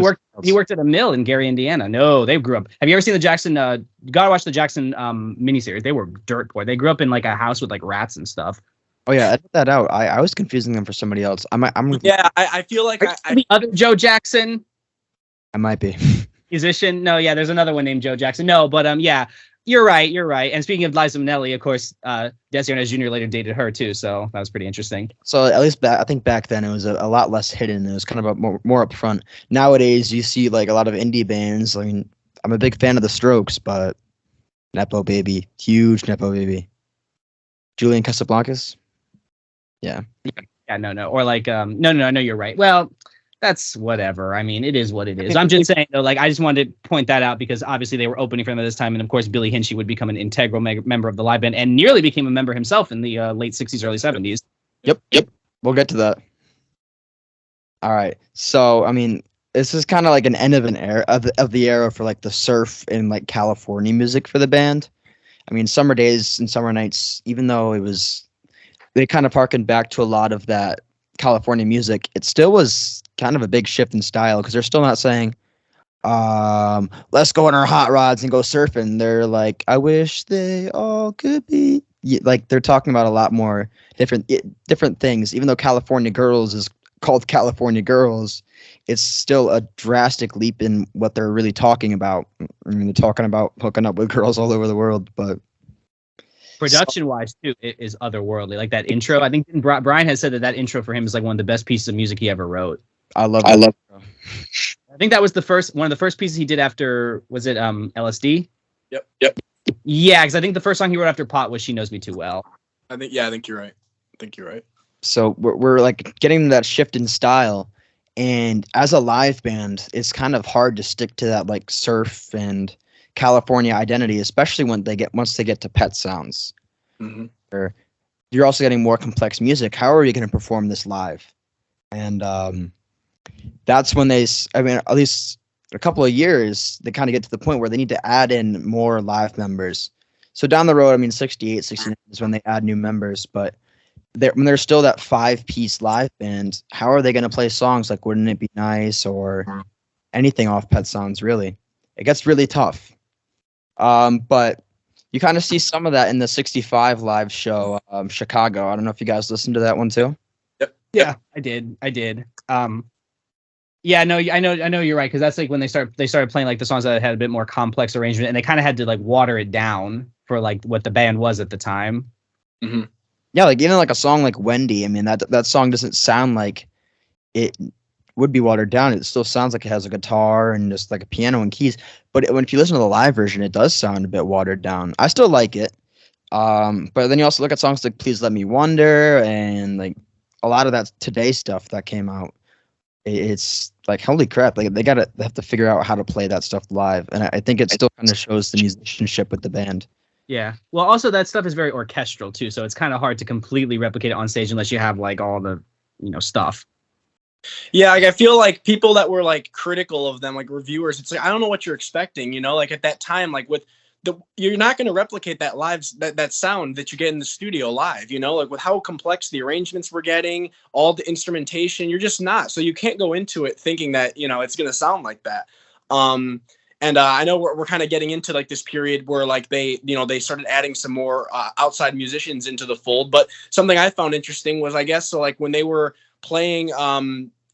worked at a mill in Gary, Indiana. No, they grew up. Have you ever seen the Jackson? You gotta watch the Jackson miniseries. They were dirt poor. They grew up in like a house with like rats and stuff. Oh yeah, edit that out. I was confusing them for somebody else. I feel like the other Joe Jackson. I might be Musician. No, yeah, there's another one named Joe Jackson. No, but yeah, you're right. And speaking of Liza Minnelli, of course, Desi Arnaz Jr. later dated her too, so that was pretty interesting. So at least I think back then it was a lot less hidden. It was kind of more up front. Nowadays you see like a lot of indie bands. I mean, I'm a big fan of the Strokes, but Nepo Baby, huge Nepo Baby. Julian Casablancas. Yeah. Yeah, no. Or like, no, I know you're right. Well, that's whatever. I mean, it is what it is. I'm just saying, though, like, I just wanted to point that out because obviously they were opening for them at this time. And of course, Billy Hinchy would become an integral member of the live band and nearly became a member himself in the late 60s, early 70s. Yep. We'll get to that. All right. So, I mean, this is kind of like an end of an era of the era for like the surf and like California music for the band. I mean, summer days and summer nights, even though they kind of harkened back to a lot of that California music, it still was kind of a big shift in style because they're still not saying, let's go on our hot rods and go surfing. They're like, I wish they all could be. Like they're talking about a lot more different things. Even though California Girls is called California Girls, it's still a drastic leap in what they're really talking about. I mean, they're talking about hooking up with girls all over the world, but production-wise, too, it is otherworldly. Like that intro, I think Brian has said that intro for him is like one of the best pieces of music he ever wrote. I love. I think that was one of the first pieces he did after, was it LSD? Yep. Yeah, because I think the first song he wrote after Pot was She Knows Me Too Well. I think you're right. So we're like getting that shift in style, And as a live band, it's kind of hard to stick to that like surf and California identity, especially once they get to Pet Sounds. Mm-hmm. Or you're also getting more complex music. How are you going to perform this live? And that's when at least a couple of years, they kind of get to the point where they need to add in more live members. So down the road, 68, 69 is when they add new members, but when they're still that 5-piece live band, how are they going to play songs like Wouldn't It Be Nice or anything off Pet Sounds, really? It gets really tough. But you kind of see some of that in the 65 live show, Chicago. I don't know if you guys listened to that one too. Yep. Yeah, I did. Yeah, no, I know you're right, because that's like when they started playing like the songs that had a bit more complex arrangement, and they kind of had to like water it down for like what the band was at the time. Mm-hmm. Yeah, like even like a song like Wendy. That song doesn't sound like it would be watered down. It still sounds like it has a guitar and just like a piano and keys. But if you listen to the live version, it does sound a bit watered down. I still like it. But then you also look at songs like Please Let Me Wonder and like a lot of that Today stuff that came out. It's like, holy crap, like they have to figure out how to play that stuff live. And I think it still kind of shows the musicianship with the band. Yeah. Well, also that stuff is very orchestral too, so it's kind of hard to completely replicate it on stage unless you have like all the, stuff. Yeah, like I feel like people that were like critical of them, like reviewers, it's like I don't know what you're expecting, like at that time, like you're not going to replicate that that sound that you get in the studio live, like with how complex the arrangements we're getting, all the instrumentation, you're just not. So you can't go into it thinking that, it's going to sound like that. And I know we're kind of getting into like this period where like they started adding some more outside musicians into the fold. But something I found interesting was, I guess, so like when they were playing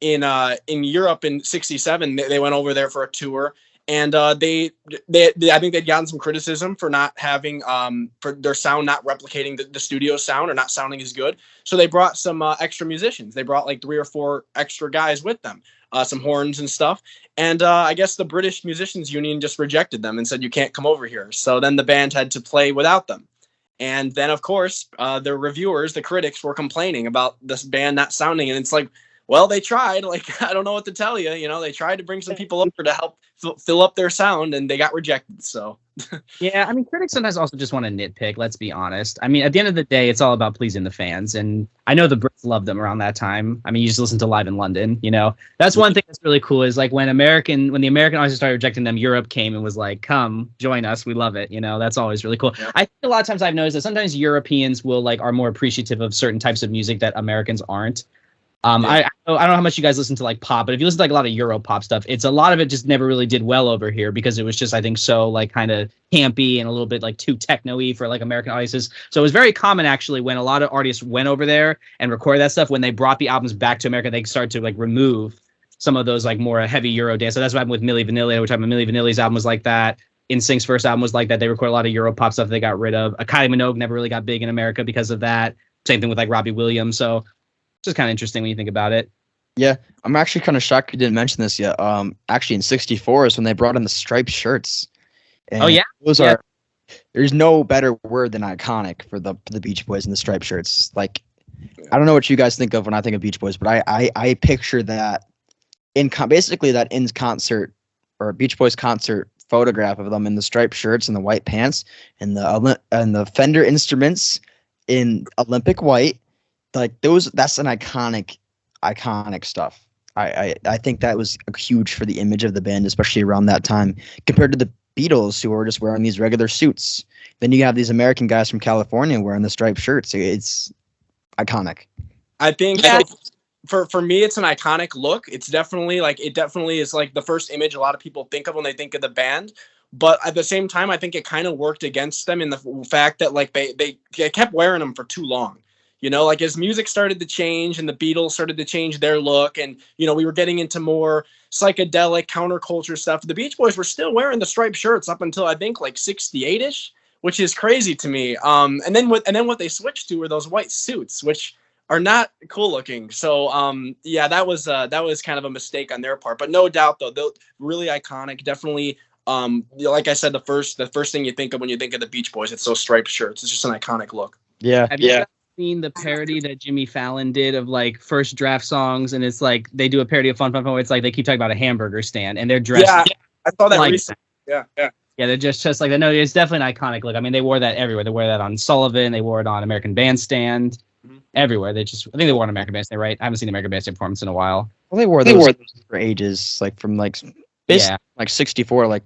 in Europe in '67, they went over there for a tour. And they I think they'd gotten some criticism for not having for their sound not replicating the studio sound or not sounding as good. So they brought some extra musicians. They brought like 3 or 4 extra guys with them, some horns and stuff. And I guess the British Musicians Union just rejected them and said, you can't come over here. So then the band had to play without them. And then, of course, the reviewers, the critics were complaining about this band not sounding. And it's like, well, they tried. Like, I don't know what to tell you. They tried to bring some people over to help fill up their sound, and they got rejected. So, yeah, critics sometimes also just want to nitpick. Let's be honest. At the end of the day, it's all about pleasing the fans, and I know the Brits loved them around that time. You just listen to Live in London. That's one thing that's really cool is like when the American artists started rejecting them, Europe came and was like, "Come join us, we love it." That's always really cool. Yeah. I think a lot of times I've noticed that sometimes Europeans will are more appreciative of certain types of music that Americans aren't. I don't know how much you guys listen to like pop, but if you listen to like a lot of Euro pop stuff, a lot of it just never really did well over here because it was just, I think, so like kind of campy and a little bit like too techno-y for like American audiences. So it was very common actually when a lot of artists went over there and recorded that stuff. When they brought the albums back to America, they started to like remove some of those like more heavy Euro dance. So that's what happened with Milli Vanilli, which Milli Vanilli's album was like that. NSYNC's first album was like that. They recorded a lot of Euro pop stuff they got rid of. Kylie Minogue never really got big in America because of that. Same thing with like Robbie Williams. So it's just kind of interesting when you think about it. Yeah, I'm actually kind of shocked you didn't mention this yet. Actually, in '64 is when they brought in the striped shirts. And oh yeah, there's no better word than iconic for the Beach Boys and the striped shirts. Like, I don't know what you guys think of when I think of Beach Boys, but I picture that basically that in concert or a Beach Boys concert photograph of them in the striped shirts and the white pants and the Fender instruments in Olympic white. Like that's an iconic stuff. I think that was huge for the image of the band, especially around that time, compared to the Beatles, who were just wearing these regular suits. Then you have these American guys from California wearing the striped shirts. It's iconic. I think for me, it's an iconic look. It's definitely it definitely is like the first image a lot of people think of when they think of the band. But at the same time, I think it kind of worked against them in the fact that like they kept wearing them for too long. Like as music started to change and the Beatles started to change their look and, we were getting into more psychedelic counterculture stuff. The Beach Boys were still wearing the striped shirts up until I think like 68-ish, which is crazy to me. And then what they switched to were those white suits, which are not cool looking. So, yeah, that was kind of a mistake on their part, but no doubt though, they're really iconic. Definitely. Like I said, the first thing you think of when you think of the Beach Boys, it's those striped shirts. It's just an iconic look. Yeah. seen the parody that Jimmy Fallon did of like first draft songs, and it's like they do a parody of Fun Fun Fun where it's like they keep talking about a hamburger stand and they're dressed. Yeah, I saw that like recently. Yeah. Yeah, they're just like that. No, it's definitely an iconic look. I mean, they wore that everywhere. They wore that on Sullivan. They wore it on American Bandstand. Everywhere. I think they wore it on American Bandstand, right? I haven't seen American Bandstand performance in a while. Well, they wore those for ages, like from like Yeah. like 64, like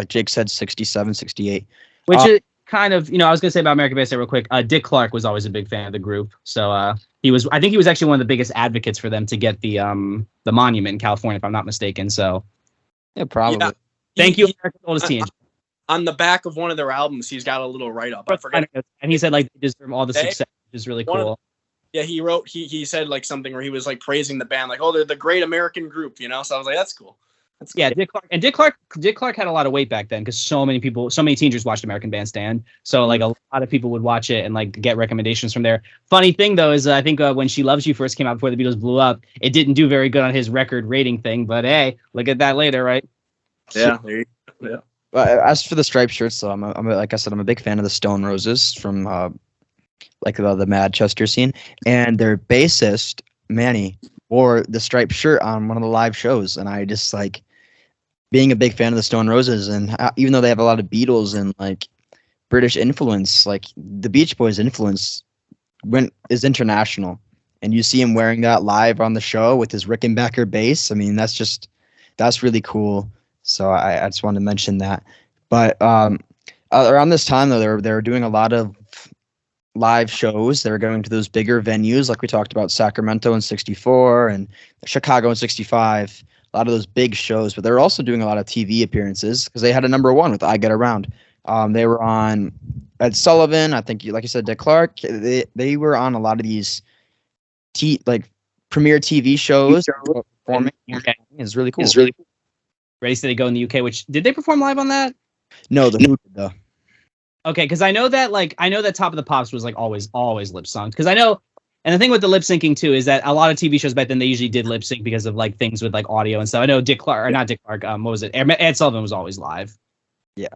Jake said, 67, 68. Which is kind of, I was gonna say about American Bandstand real quick. Dick Clark was always a big fan of the group, so I think he was actually one of the biggest advocates for them to get the monument in California, if I'm not mistaken. So yeah, probably. Yeah. Thank you, America's Oldest Teenager. On the back of one of their albums, he's got a little write-up. I forget. And he said like they deserve all the success, which is really cool. Yeah, he said like something where he was like praising the band, like, oh, they're the great American group, So I was like, that's cool. Yeah, Dick Clark had a lot of weight back then because so many teenagers watched American Bandstand. So like a lot of people would watch it and like get recommendations from there. Funny thing though is I think when She Loves You first came out before the Beatles blew up, it didn't do very good on his record rating thing. But hey, look at that later, right? Yeah, there you go. Yeah. As for the striped shirts, though, I'm like I said, I'm a big fan of the Stone Roses from like the Manchester scene, and their bassist Manny wore the striped shirt on one of the live shows, and I just like being a big fan of the Stone Roses, and even though they have a lot of Beatles and like British influence, like the Beach Boys influence is international, and you see him wearing that live on the show with his Rickenbacker bass. I mean, that's really cool. So I just wanted to mention that. But around this time, though, they were doing a lot of live shows. They were going to those bigger venues, like we talked about, Sacramento in '64 and Chicago in '65. A lot of those big shows. But they were also doing a lot of TV appearances because they had a #1 with "I Get Around." They were on Ed Sullivan. I think, like you said, Dick Clark. They were on a lot of these premiere TV shows. Performing. It's really cool. Ready Steady Go in the UK, which did they perform live on that? No, the Who did though. Okay, because I know that Top of the Pops was like always lip synced. Because I know, and the thing with the lip syncing too is that a lot of TV shows back then they usually did lip sync because of like things with like audio and stuff. I know what was it? Ed Sullivan was always live. Yeah.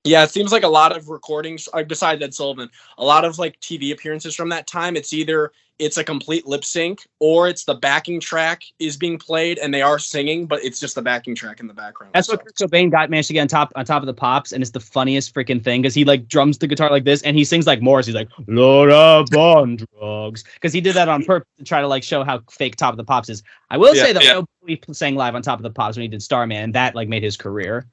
Yeah, it seems like a lot of recordings, besides Ed Sullivan, a lot of like TV appearances from that time, it's a complete lip sync or it's the backing track is being played and they are singing, but it's just the backing track in the background. That's what Kurt Cobain managed to get on top of the Pops, and it's the funniest freaking thing because he like drums the guitar like this and he sings like Morris. He's like, "Lord up on drugs," because he did that on purpose to try to like show how fake Top of the Pops is. I will say though, he sang live on Top of the Pops when he did Starman, and that like made his career.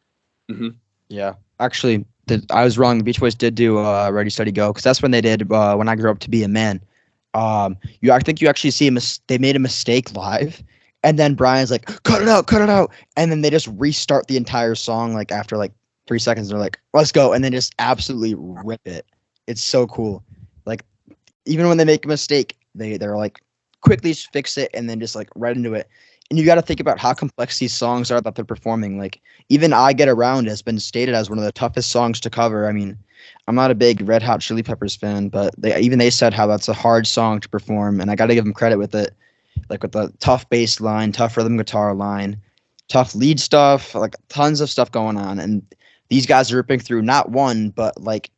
Mm-hmm. Yeah, actually, I was wrong. The Beach Boys did do Ready, Steady, Go because that's when they did When I Grew Up to Be a Man. I think you actually see they made a mistake live, and then Brian's like, cut it out, and then they just restart the entire song like after like 3 seconds. They're like, let's go, and then just absolutely rip it. It's so cool. Like even when they make a mistake, they're like quickly fix it and then just like right into it. And you got to think about how complex these songs are that they're performing. Like even I Get Around has been stated as one of the toughest songs to cover. I mean, I'm not a big Red Hot Chili Peppers fan, but they said how that's a hard song to perform, and I got to give them credit with it. Like with the tough bass line, tough rhythm guitar line, tough lead stuff, like tons of stuff going on. And these guys are ripping through not one, but like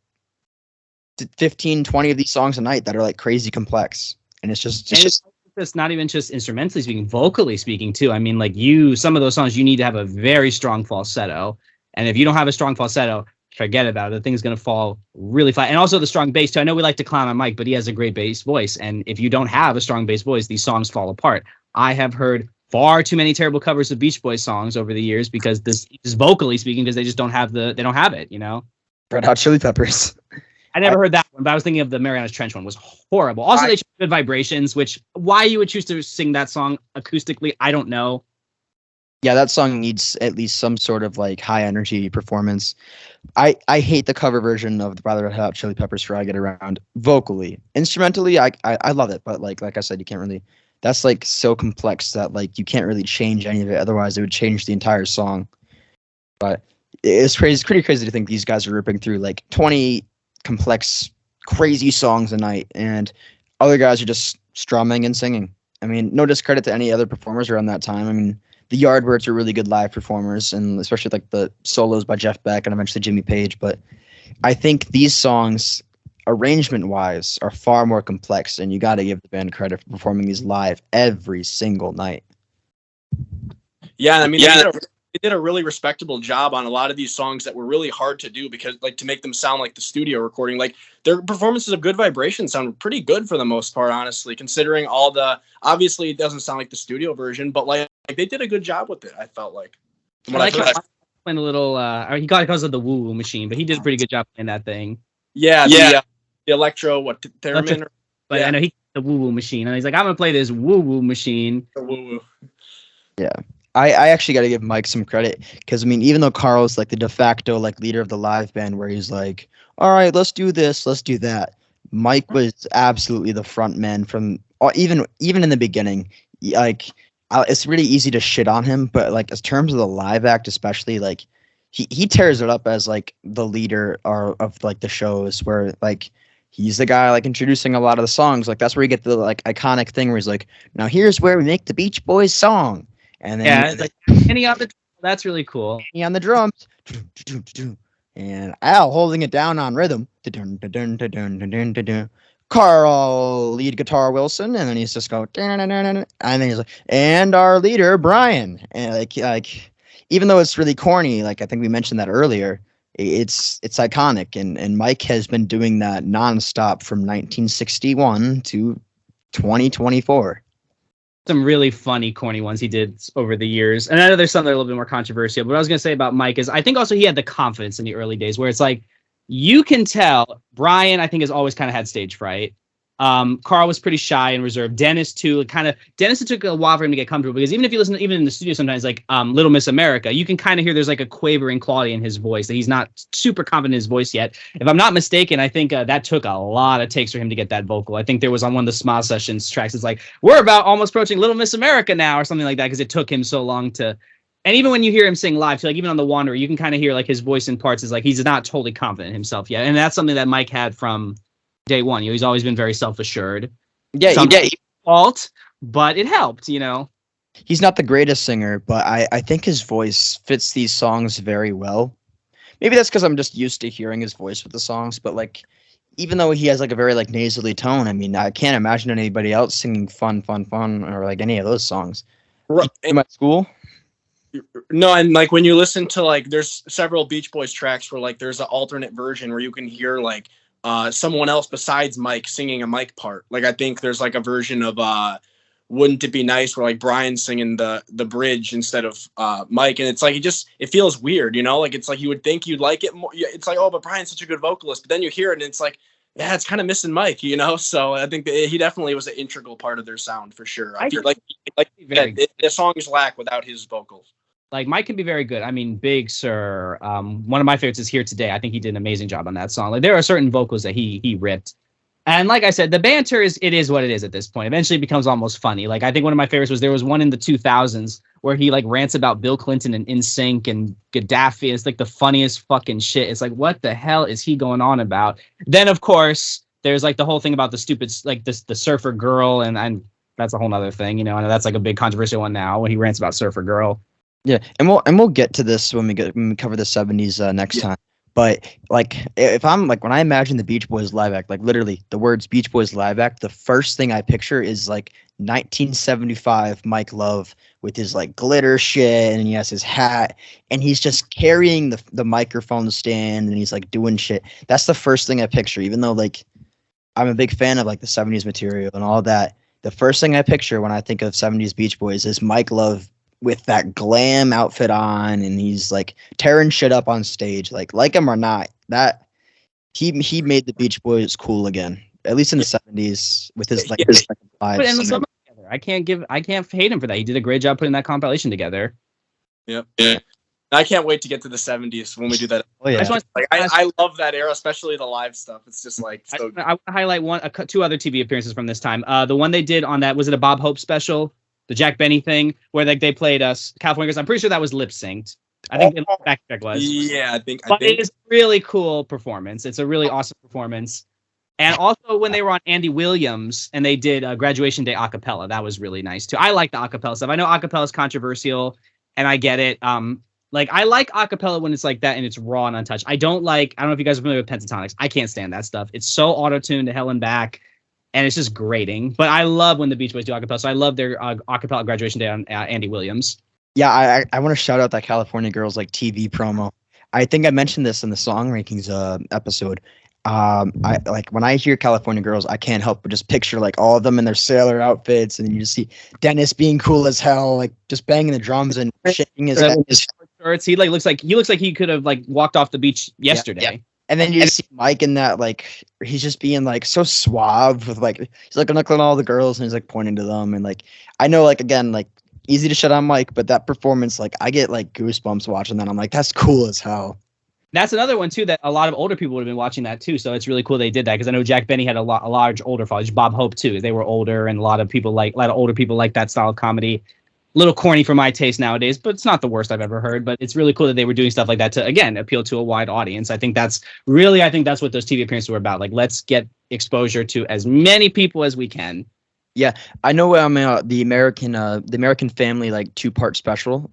15, 20 of these songs a night that are like crazy complex. And it's not even just instrumentally speaking, vocally speaking too. I mean, like some of those songs, you need to have a very strong falsetto. And if you don't have a strong falsetto, forget about it. The thing's going to fall really flat. And also the strong bass too. I know we like to clown on Mike, but he has a great bass voice. And if you don't have a strong bass voice, these songs fall apart. I have heard far too many terrible covers of Beach Boys songs over the years because this is vocally speaking, because they just don't have it, Red Hot Chili Peppers. I never heard that one, but I was thinking of the Marianas Trench one. Was horrible. Also, they chose Good Vibrations, which why you would choose to sing that song acoustically, I don't know. Yeah, that song needs at least some sort of like high energy performance. I hate the cover version of the Red Hot Chili Peppers for I Get Around vocally. Instrumentally, I love it, but like I said, you can't really. That's like so complex that like you can't really change any of it. Otherwise, it would change the entire song. But it's pretty crazy to think these guys are ripping through like 20 complex, crazy songs a night, and other guys are just strumming and singing. I mean, no discredit to any other performers around that time. I mean, the Yardbirds are really good live performers, and especially like the solos by Jeff Beck and eventually Jimmy Page. But I think these songs arrangement wise are far more complex, and you got to give the band credit for performing these live every single night. Yeah, I mean, they did a really respectable job on a lot of these songs that were really hard to do because, like, to make them sound like the studio recording. Like, their performances of Good Vibration sound pretty good for the most part, honestly, considering all the. Obviously, it doesn't sound like the studio version, but like they did a good job with it. I felt like. I like how playing a little. He got it because of the woo woo machine, but he did a pretty good job playing that thing. Yeah, the electro theremin. But I know he the woo woo machine, and he's like, I'm gonna play this woo woo machine. The woo woo. Yeah. I actually got to give Mike some credit because, I mean, even though Carl's like the de facto like leader of the live band where he's like, all right, let's do this, let's do that. Mike was absolutely the front man from even in the beginning. Like, it's really easy to shit on him, but like in terms of the live act, especially, like he tears it up as like the leader of like the shows where like he's the guy like introducing a lot of the songs. Like that's where you get the like iconic thing where he's like, now here's where we make the Beach Boys song. And then it's like Kenny on the that's really cool. Kenny on the drums, and Al holding it down on rhythm. Carl lead guitar Wilson, and then he's just go, and then he's like, and our leader Brian, and like even though it's really corny, like I think we mentioned that earlier, it's iconic, and Mike has been doing that nonstop from 1961 to 2024. Some really funny, corny ones he did over the years. And I know there's some that are a little bit more controversial, but what I was going to say about Mike is I think also he had the confidence in the early days where it's like, you can tell Brian, I think, has always kind of had stage fright. Carl was pretty shy and reserved. Dennis too, Dennis, it took a while for him to get comfortable because even if you listen, even in the studio sometimes, like Little Miss America, you can kind of hear there's like a quavering quality in his voice that he's not super confident in his voice yet. If I'm not mistaken, I think that took a lot of takes for him to get that vocal. I think there was on one of the Smile Sessions tracks, it's like, we're about almost approaching Little Miss America now or something like that because it took him so long to. And even when you hear him sing live, so like even on The Wanderer, you can kind of hear like his voice in parts is like he's not totally confident in himself yet. And that's something that Mike had from day one. He's always been very self-assured. Fault, but it helped, He's not the greatest singer, but I think his voice fits these songs very well. Maybe that's because I'm just used to hearing his voice with the songs, but like even though he has like a very like nasally tone, I mean, I can't imagine anybody else singing fun or like any of those songs. Right. In my school? No, and like when you listen to like there's several Beach Boys tracks where like there's an alternate version where you can hear like someone else besides Mike singing a Mike part. Like I think there's like a version of Wouldn't It Be Nice where like Brian's singing the bridge instead of Mike, and it's like it feels weird, like it's like you would think you'd like it more. It's like, oh, but Brian's such a good vocalist, but then you hear it and it's like, yeah, it's kind of missing Mike, so I think that he definitely was an integral part of their sound for sure. I feel like the songs lack without his vocals. Like Mike can be very good. I mean, Big Sir, one of my favorites is Here Today. I think he did an amazing job on that song. Like there are certain vocals that he ripped. And like I said, the banter is what it is at this point. Eventually it becomes almost funny. Like I think one of my favorites was there was one in the 2000s where he like rants about Bill Clinton and NSYNC and Gaddafi. It's like the funniest fucking shit. It's like, what the hell is he going on about? Then of course there's like the whole thing about the stupid, like the surfer girl. And that's a whole nother thing, I know that's like a big controversial one now when he rants about Surfer Girl. Yeah, and we'll get to this when we cover the 70s next time. But like if I'm like when I imagine the Beach Boys live act, like literally the words Beach Boys live act, the first thing I picture is like 1975 Mike Love with his like glitter shit and he has his hat and he's just carrying the microphone stand and he's like doing shit. That's the first thing I picture, even though like I'm a big fan of like the 70s material and all that. The first thing I picture when I think of 70s Beach Boys is Mike Love with that glam outfit on and he's like tearing shit up on stage, like him or not, that he made the Beach Boys cool again, at least in the 70s with his like his lives. I can't hate him for that. He did a great job putting that compilation together. Yep. Yeah. I can't wait to get to the 70s when we do that. Oh yeah. I love that era, especially the live stuff. It's just like so I want to highlight two other TV appearances from this time. The one they did on that, was it a Bob Hope special? The Jack Benny thing where they played California Girls. I'm pretty sure that was lip synced. I think back was. Yeah, I think. It is a really cool performance. It's a really awesome performance. And also when they were on Andy Williams and they did Graduation Day acapella, that was really nice too. I like the acapella stuff. I know acapella is controversial, and I get it. Like, I like acapella when it's like that and it's raw and untouched. I don't know if you guys are familiar with pentatonics. I can't stand that stuff. It's so auto-tuned to hell and back, and it's just grating. But I love when the Beach Boys do acapella. So I love their acapella graduation day on Andy Williams. Yeah, I want to shout out that California Girls like TV promo. I think I mentioned this in the song rankings episode. I like when I hear California Girls, I can't help but just picture like all of them in their sailor outfits, and you just see Dennis being cool as hell, like just banging the drums and shaking his head. He looks like he could have like walked off the beach yesterday. Yeah. And then you just see Mike in that, like, he's just being like so suave with like, he's like looking at all the girls and he's like pointing to them. And like, I know, like, again, like, easy to shut on Mike, but that performance, like, I get like goosebumps watching that. I'm like, that's cool as hell. That's another one too that a lot of older people would have been watching that too. So it's really cool they did that, because I know Jack Benny had a large older following. Bob Hope too. They were older, and a lot of older people like that style of comedy. A little corny for my taste nowadays, but it's not the worst I've ever heard. But it's really cool that they were doing stuff like that to, again, appeal to a wide audience. I think that's what those TV appearances were about. Like, let's get exposure to as many people as we can. Yeah, I know. The American Family like 2-part special.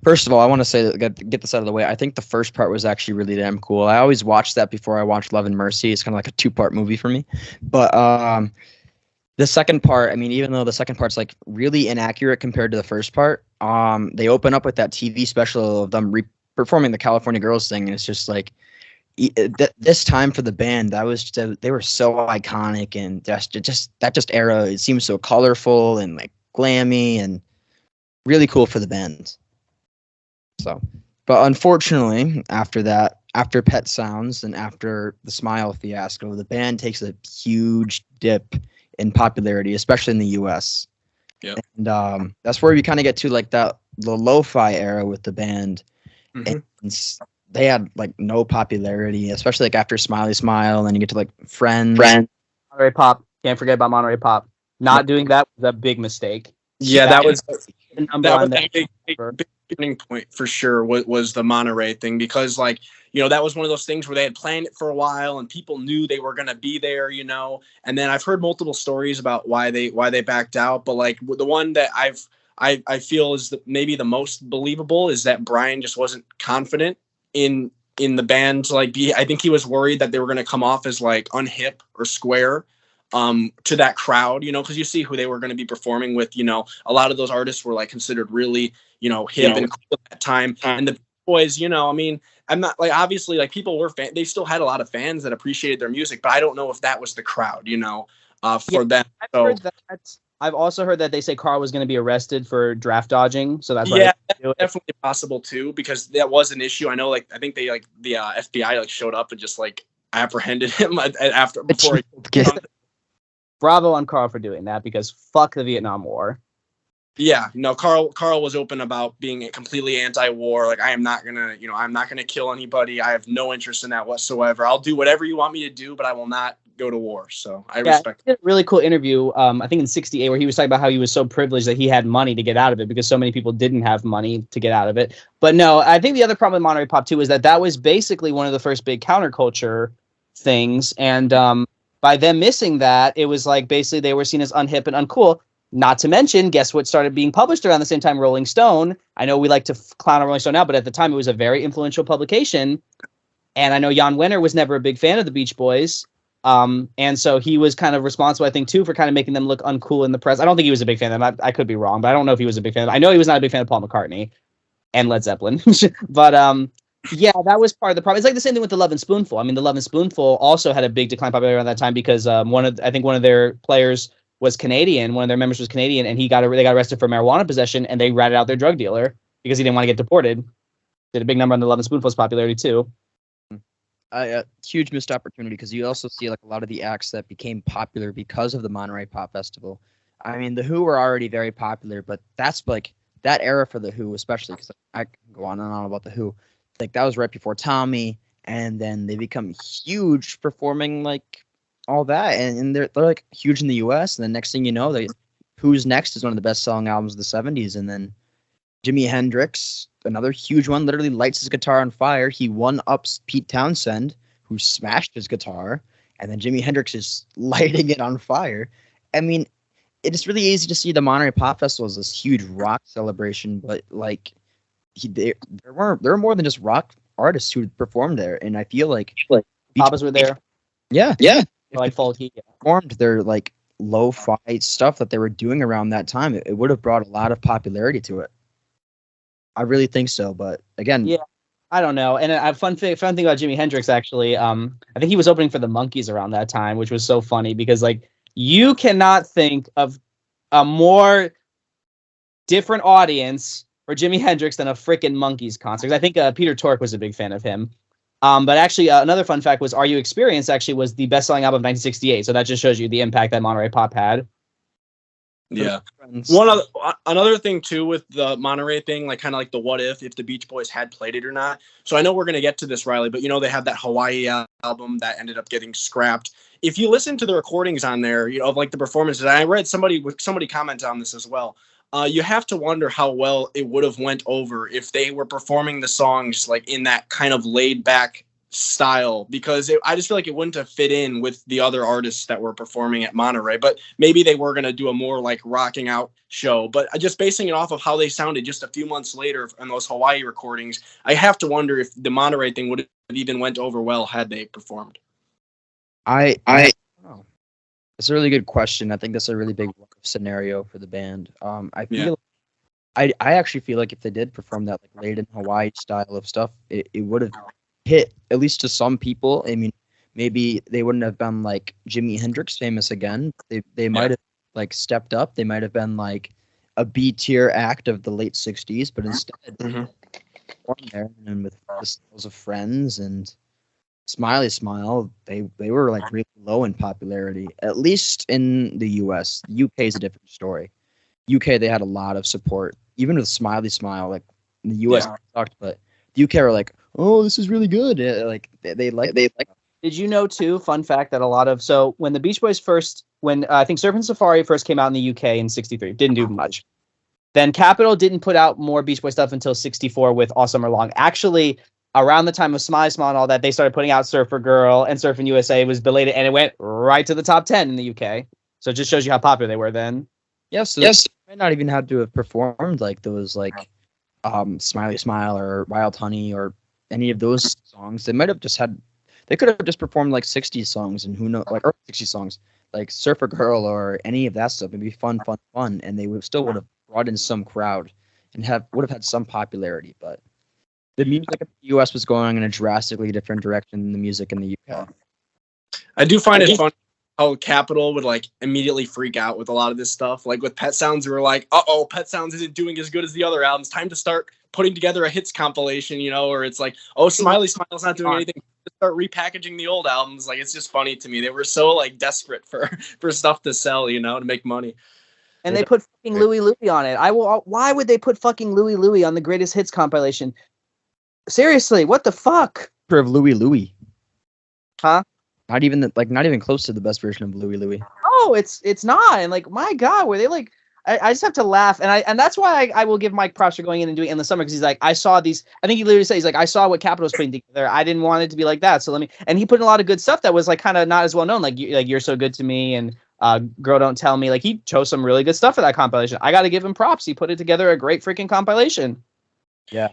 First of all, I want to say that, get this out of the way. I think the first part was actually really damn cool. I always watch that before I watch Love and Mercy. It's kind of like a 2-part movie for me. But the second part, I mean, even though the second part's like really inaccurate compared to the first part, they open up with that TV special of them performing the California Girls thing, and it's just like. This time for the band, they were so iconic, and that era, it seems so colorful and like glammy and really cool for the band. So, but unfortunately, after Pet Sounds and after the Smile fiasco, the band takes a huge dip in popularity, especially in the U.S. Yeah, and that's where we kind of get to like the lo-fi era with the band, mm-hmm. and they had like no popularity, especially like after Smiley Smile, and then you get to like Friends. Monterey Pop. Can't forget about Monterey Pop. Not doing that was a big mistake. Yeah, that was a big turning point for sure. Was the Monterey thing, because like, you know, that was one of those things where they had planned it for a while and people knew they were going to be there, you know. And then I've heard multiple stories about why they backed out, but like the one that I feel is maybe the most believable is that Brian just wasn't confident in the band. Like, I think he was worried that they were going to come off as like unhip or square to that crowd, you know, because you see who they were going to be performing with. You know, a lot of those artists were like considered really, you know, hip and cool at that time. And the boys, you know, I mean, I'm not like, obviously, like, people were they still had a lot of fans that appreciated their music, but I don't know if that was the crowd, you know, for them. I've also heard that they say Carl was going to be arrested for draft dodging, so that's why definitely possible too, because that was an issue. I know, like, I think they like the FBI like showed up and just like apprehended him before. Bravo on Carl for doing that, because fuck the Vietnam War. Yeah, no, Carl was open about being completely anti-war. Like, I'm not gonna kill anybody. I have no interest in that whatsoever. I'll do whatever you want me to do, but I will not go to war. So I respect it. A really cool interview, I think in '68, where he was talking about how he was so privileged that he had money to get out of it, because so many people didn't have money to get out of it. But no, I think the other problem with Monterey Pop too is that was basically one of the first big counterculture things, and by them missing that, it was like basically they were seen as unhip and uncool. Not to mention, guess what started being published around the same time? Rolling Stone. I know we like to clown on Rolling Stone now, but at the time it was a very influential publication. And I know Jan Wenner was never a big fan of the Beach Boys. And so he was kind of responsible, I think, too, for kind of making them look uncool in the press. I don't think he was a big fan of them. I could be wrong, but I don't know if he was a big fan of them. I know he was not a big fan of Paul McCartney and Led Zeppelin. But yeah, that was part of the problem. It's like the same thing with the Love and Spoonful. I mean, the Love and Spoonful also had a big decline popularity around that time, because one of their players was Canadian. One of their members was Canadian, and they got arrested for marijuana possession, and they ratted out their drug dealer because he didn't want to get deported. Did a big number on the Love and Spoonful's popularity too. Huge missed opportunity, because you also see like a lot of the acts that became popular because of the Monterey Pop Festival. I mean, the Who were already very popular, but that's like that era for the Who, especially because I can go on and on about the Who. Like, that was right before Tommy, and then they become huge performing like all that, and they're like huge in the U.S. And then next thing you know, Who's Next is one of the best selling albums of the '70s, and then Jimi Hendrix, another huge one, literally lights his guitar on fire. He one-ups Pete Townsend, who smashed his guitar, and then Jimi Hendrix is lighting it on fire. I mean, it is really easy to see the Monterey Pop Festival as this huge rock celebration, but like there were more than just rock artists who performed there, and I feel like Papas were there. Yeah. Like folky. Performed their like lo-fi stuff that they were doing around that time, it would have brought a lot of popularity to it. I really think so, but again, Yeah. I don't know. And a fun thing about Jimi Hendrix, actually, I think he was opening for the Monkees around that time, which was so funny because, like, you cannot think of a more different audience for Jimi Hendrix than a freaking Monkees concert. I think Peter Tork was a big fan of him. But actually, another fun fact was Are You Experienced actually was the best-selling album of 1968. So that just shows you the impact that Monterey Pop had. Yeah. Another thing too with the Monterey thing, like kind of like the what if the Beach Boys had played it or not. So I know we're gonna get to this, Reilly, but they had that Hawaii album that ended up getting scrapped. If you listen to the recordings on there, of like the performances, I read somebody commented on this as well. You have to wonder how well it would have went over if they were performing the songs like in that kind of laid back style, because I just feel like it wouldn't have fit in with the other artists that were performing at Monterey. But maybe they were going to do a more like rocking out show. But just basing it off of how they sounded just a few months later in those Hawaii recordings, I have to wonder if the Monterey thing would have even went over well had they performed. I don't know. It's a really good question. I think that's a really big scenario for the band. I feel I actually feel like if they did perform that like laid in Hawaii style of stuff, it would have hit, at least to some people. I mean, maybe they wouldn't have been like Jimi Hendrix famous again. They might have like stepped up. They might have been like a B tier act of the late 60s, but instead performed there and with the Styles of Friends and Smiley Smile, they were like really low in popularity, at least in the US. The UK is a different story. UK, they had a lot of support, even with Smiley Smile. Like in the US, they sucked, but the UK were like, "Oh, this is really good." Like they like. Did you know too? Fun fact that so when the Beach Boys when I think Surfing Safari first came out in the UK in '63, didn't do much. Then Capitol didn't put out more Beach Boy stuff until '64 with All Summer Long. Actually, around the time of Smiley Smile and all that, they started putting out Surfer Girl and Surfing USA was belated, and it went right to the top 10 in the UK. So it just shows you how popular they were then. Yes, they might not even have to have performed like those like Smiley Smile or Wild Honey or any of those songs. They might have just they could have just performed like 60s songs and who knows, like or 60 songs, like Surfer Girl or any of that stuff. It'd be fun, and they would have brought in some crowd and would have had some popularity. But the music in the US was going in a drastically different direction than the music in the UK. I do find it fun how Capitol would like immediately freak out with a lot of this stuff. Like with Pet Sounds, we were like, Pet Sounds isn't doing as good as the other albums. Time to start putting together a hits compilation, or it's like, Smiley Smile's not doing anything. Start repackaging the old albums. Like, it's just funny to me. They were so like desperate for stuff to sell, to make money. And they put fucking Louie Louie on it. Why would they put fucking Louie Louie on the greatest hits compilation? Seriously, what the fuck? Of Louie Louie. Huh? Not even close to the best version of Louie Louie. Oh, it's not. And like, my God, were they like? I just have to laugh, and that's why I will give Mike props for going in and doing it in the summer, because he's like, I saw these. I think he literally said, he's like, I saw what Capitol's putting together. I didn't want it to be like that, so let me. And he put in a lot of good stuff that was like kind of not as well known, like You're So Good to Me and Girl Don't Tell Me. Like, he chose some really good stuff for that compilation. I got to give him props. He put it together a great freaking compilation. Yeah.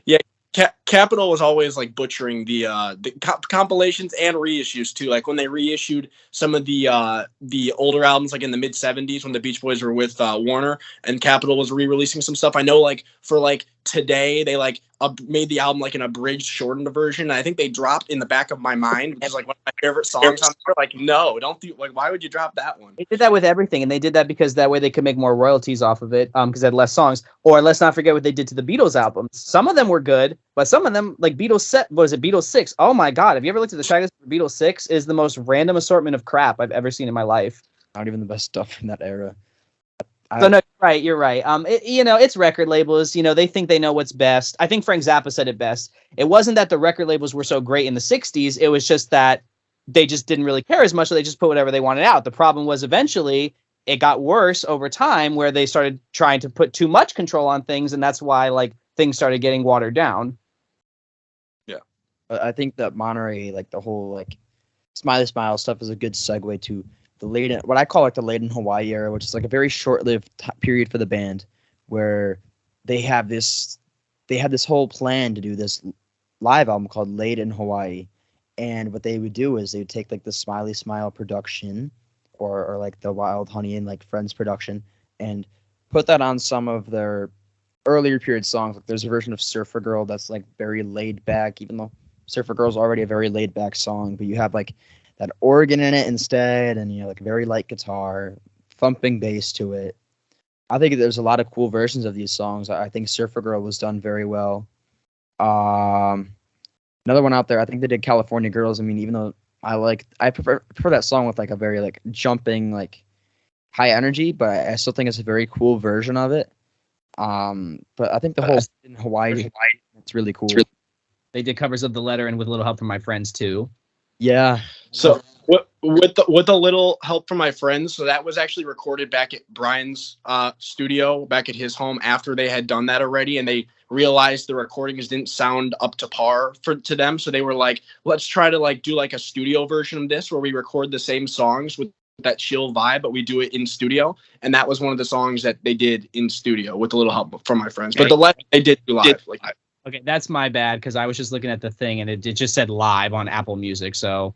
Capitol was always like butchering the compilations and reissues too. Like when they reissued some of the older albums, like in the mid '70s when the Beach Boys were with Warner, and Capitol was re-releasing some stuff. I know, like for like today, they like made the album like an abridged, shortened version. And I think they dropped In the Back of My Mind, which is like one of my favorite songs on there. Like, no, don't do. Like, why would you drop that one? They did that with everything, and they did that because that way they could make more royalties off of it, because they had less songs. Or let's not forget what they did to the Beatles albums. Some of them were good, but some of them, like Beatles 6? Oh my God, have you ever looked at the track list for Beatles 6? Is the most random assortment of crap I've ever seen in my life. Not even the best stuff from that era. So no, you're right. It's record labels. They think they know what's best. I think Frank Zappa said it best. It wasn't that the record labels were so great in the '60s. It was just that they just didn't really care as much, so they just put whatever they wanted out. The problem was eventually it got worse over time, where they started trying to put too much control on things, and that's why like things started getting watered down. Yeah, I think that Monterey, like the whole like Smiley Smile stuff, is a good segue to what I call like the late in Hawaii era, which is like a very short-lived period for the band, where they have this they had this whole plan to do this live album called Laid in Hawaii. And what they would do is they would take like the Smiley Smile production or like the Wild Honey and like Friends production and put that on some of their earlier period songs. Like there's a version of Surfer Girl that's like very laid back, even though Surfer Girl is already a very laid back song, but you have like that organ in it instead, and like very light guitar, thumping bass to it. I think there's a lot of cool versions of these songs. I think Surfer Girl was done very well. Another one out there, I think they did California Girls. I mean, even though I prefer that song with like a very like jumping, like high energy, but I still think it's a very cool version of it. But I think the whole in Hawaii, it's really cool. They did covers of The Letter and With a Little Help from My Friends too. Yeah. So with a little help from my friends, so that was actually recorded back at Brian's studio, back at his home after they had done that already, and they realized the recordings didn't sound up to par to them, so they were like, let's try to like do like a studio version of this where we record the same songs with that chill vibe, but we do it in studio, and that was one of the songs that they did in studio with a little help from my friends. But the left they did do live. Okay, that's my bad because I was just looking at the thing and it just said live on Apple Music, so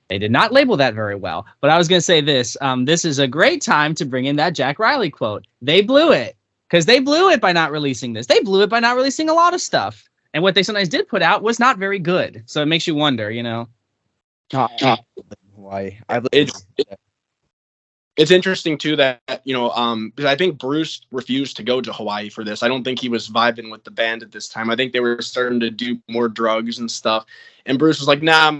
they did not label that very well. But I was going to say this. This is a great time to bring in that Jack Reilly quote. They blew it because they blew it by not releasing this. They blew it by not releasing a lot of stuff. And what they sometimes did put out was not very good. So it makes you wonder, you know. Why? It's interesting too that, you know, because I think Bruce refused to go to Hawaii for this. I don't think he was vibing with the band at this time. I think they were starting to do more drugs and stuff. And Bruce was like, "Nah,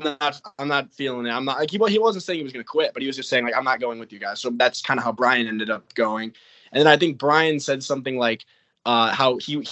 I'm not feeling it. I'm not." Like he wasn't saying he was going to quit, but he was just saying like, "I'm not going with you guys." So that's kind of how Brian ended up going. And then I think Brian said something like, how he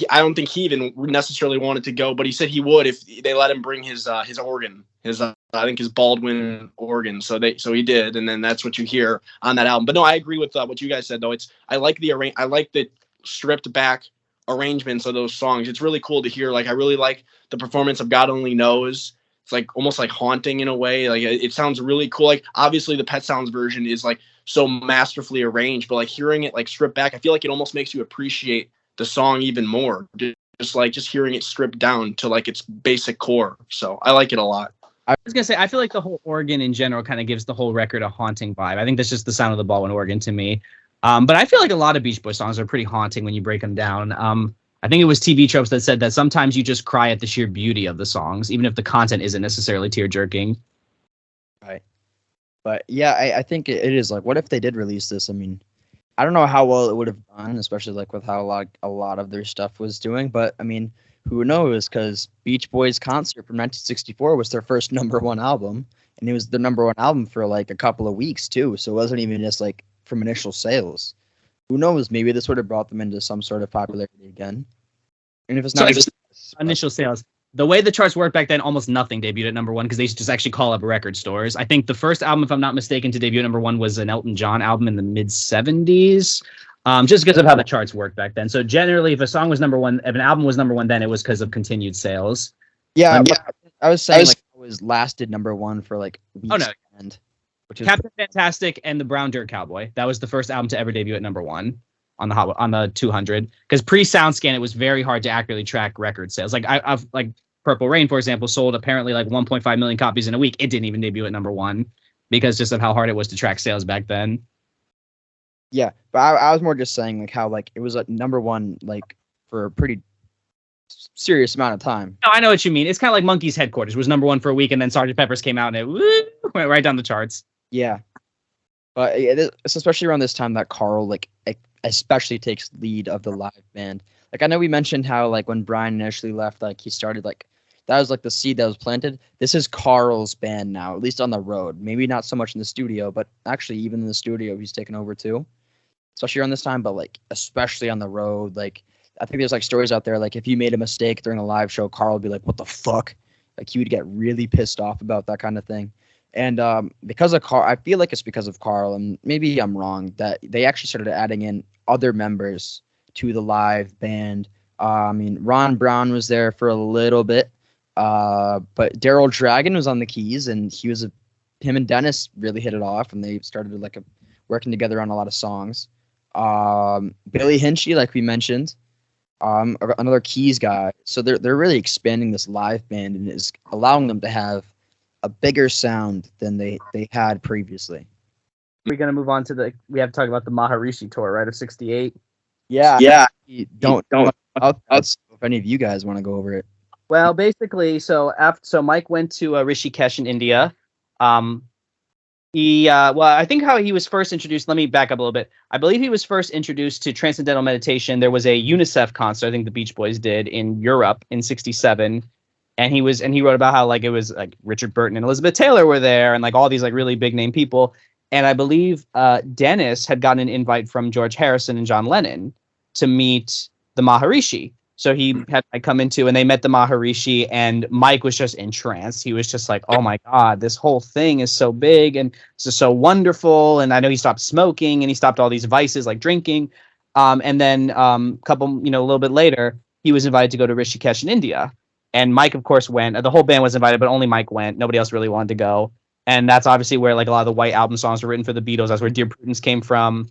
I don't think he even necessarily wanted to go, but he said he would if they let him bring his organ, I think his Baldwin organ. So he did, and then that's what you hear on that album. But no, I agree with what you guys said though. I like the stripped back arrangements of those songs. It's really cool to hear. Like I really like the performance of God Only Knows. It's like almost like haunting in a way. Like it sounds really cool. Like obviously the Pet Sounds version is like so masterfully arranged, but like hearing it like stripped back, I feel like it almost makes you appreciate the song even more. Just hearing it stripped down to like its basic core. So I like it a lot. I was gonna say I feel like the whole organ in general kind of gives the whole record a haunting vibe. I think that's just the sound of the Baldwin organ to me. But I feel like a lot of Beach Boys songs are pretty haunting when you break them down. I think it was TV Tropes that said that sometimes you just cry at the sheer beauty of the songs, even if the content isn't necessarily tear-jerking. Right. But yeah, I think it is like, what if they did release this? I mean, I don't know how well it would have done, especially like with how a lot of their stuff was doing. But I mean, who knows? Because Beach Boys Concert from 1964 was their first #1 album, and it was the #1 album for like a couple of weeks too. So it wasn't even just like from initial sales. Who knows? Maybe this would have brought them into some sort of popularity again. And if it's not initial sales, the way the charts worked back then, almost nothing debuted at #1 because they just actually call up record stores. I think the first album, if I'm not mistaken, to debut at #1 was an Elton John album in the mid 70s. Just because of how the charts worked back then. So generally, if a song was #1, if an album was #1, then it was because of continued sales. Yeah, I was saying like it was lasted #1 for like weeks. Oh no. And, Captain Fantastic and the Brown Dirt Cowboy. That was the first album to ever debut at #1 on the 200. Because pre-SoundScan, it was very hard to accurately track record sales. Like I've like Purple Rain, for example, sold apparently like 1.5 million copies in a week. It didn't even debut at #1 because just of how hard it was to track sales back then. Yeah, but I was more just saying like how like it was at #1 like for a pretty serious amount of time. No, I know what you mean. It's kind of like Monkey's Headquarters was #1 for a week, and then Sgt. Pepper's came out and it went right down the charts. Yeah, but it's especially around this time that Carl like especially takes lead of the live band. Like I know we mentioned how like when Brian initially left, like he started like that was like the seed that was planted. This is Carl's band now, at least on the road. Maybe not so much in the studio, but actually even in the studio he's taken over too. Especially around this time, but like especially on the road. Like I think there's like stories out there like if you made a mistake during a live show, Carl would be like, "What the fuck?" Like he would get really pissed off about that kind of thing. And because of Carl, I feel like it's because of Carl, and maybe I'm wrong, that they actually started adding in other members to the live band. I mean, Ron Brown was there for a little bit, but Daryl Dragon was on the keys, and him and Dennis really hit it off, and they started like working together on a lot of songs. Billy Hinchy, like we mentioned, another keys guy. So they're really expanding this live band and is allowing them to have a bigger sound than they had previously. We're gonna move on to we have to talk about the Maharishi tour, right, of '68. Yeah. Don't if any of you guys want to go over it. Well, basically, so Mike went to Rishikesh in India. I think how he was first introduced. Let me back up a little bit. I believe he was first introduced to transcendental meditation. There was a UNICEF concert, I think the Beach Boys did in Europe in '67, and he wrote about how like it was like Richard Burton and Elizabeth Taylor were there, and like all these like really big name people. And I believe Dennis had gotten an invite from George Harrison and John Lennon to meet the Maharishi. So he had come into, and they met the Maharishi, and Mike was just entranced. He was just like, "Oh my God, this whole thing is so big and this is so wonderful." And I know he stopped smoking and he stopped all these vices like drinking. And then a little bit later, he was invited to go to Rishikesh in India, and Mike, of course, went. The whole band was invited, but only Mike went. Nobody else really wanted to go, and that's obviously where like a lot of the White Album songs were written for the Beatles. That's where Dear Prudence came from,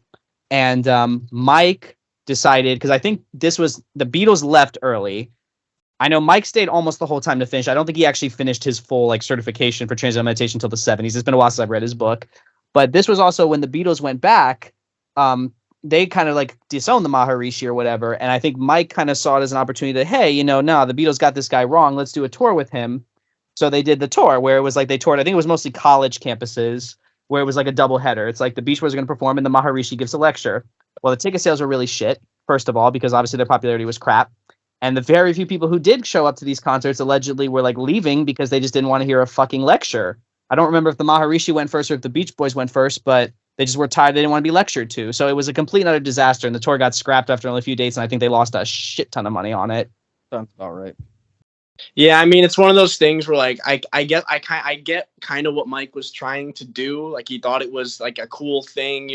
and Mike decided, because I think this was the Beatles left early. I know Mike stayed almost the whole time to finish. I don't think he actually finished his full like certification for transcendental meditation until the '70s. It's been a while since I've read his book, but this was also when the Beatles went back. They kind of like disowned the Maharishi or whatever, and I think Mike kind of saw it as an opportunity to, hey, no, the Beatles got this guy wrong. Let's do a tour with him. So they did the tour where it was like they toured. I think it was mostly college campuses where it was like a double header. It's like the Beach Boys are going to perform and the Maharishi gives a lecture. Well, the ticket sales were really shit, first of all, because obviously their popularity was crap. And the very few people who did show up to these concerts allegedly were like leaving because they just didn't want to hear a fucking lecture. I don't remember if the Maharishi went first or if the Beach Boys went first, but they just were tired. They didn't want to be lectured to. So it was a complete and utter disaster. And the tour got scrapped after only a few dates. And I think they lost a shit ton of money on it. Sounds about right. Yeah, I mean, it's one of those things where like I get kind of what Mike was trying to do. Like he thought it was like a cool thing,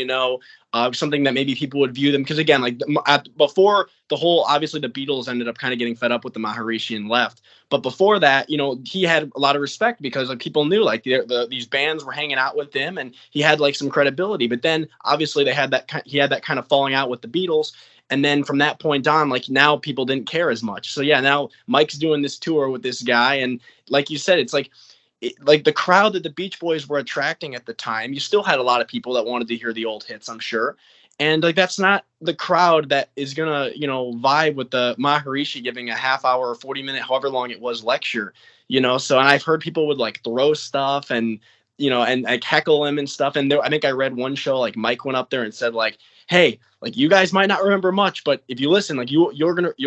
something that maybe people would view them, because again, like before the whole, obviously the Beatles ended up kind of getting fed up with the Maharishi and left. But before that, he had a lot of respect because like people knew like these bands were hanging out with him and he had like some credibility. But then obviously he had that kind of falling out with the Beatles. And then from that point on, like now people didn't care as much. So yeah, now Mike's doing this tour with this guy. And like you said, it's like the crowd that the Beach Boys were attracting at the time, you still had a lot of people that wanted to hear the old hits, I'm sure. And like, that's not the crowd that is going to, vibe with the Maharishi giving a half hour or 40-minute, however long it was, lecture, So, and I've heard people would like throw stuff and, and like heckle him and stuff. And I think I read one show, like Mike went up there and said like, hey, like you guys might not remember much, but if you listen, like you'll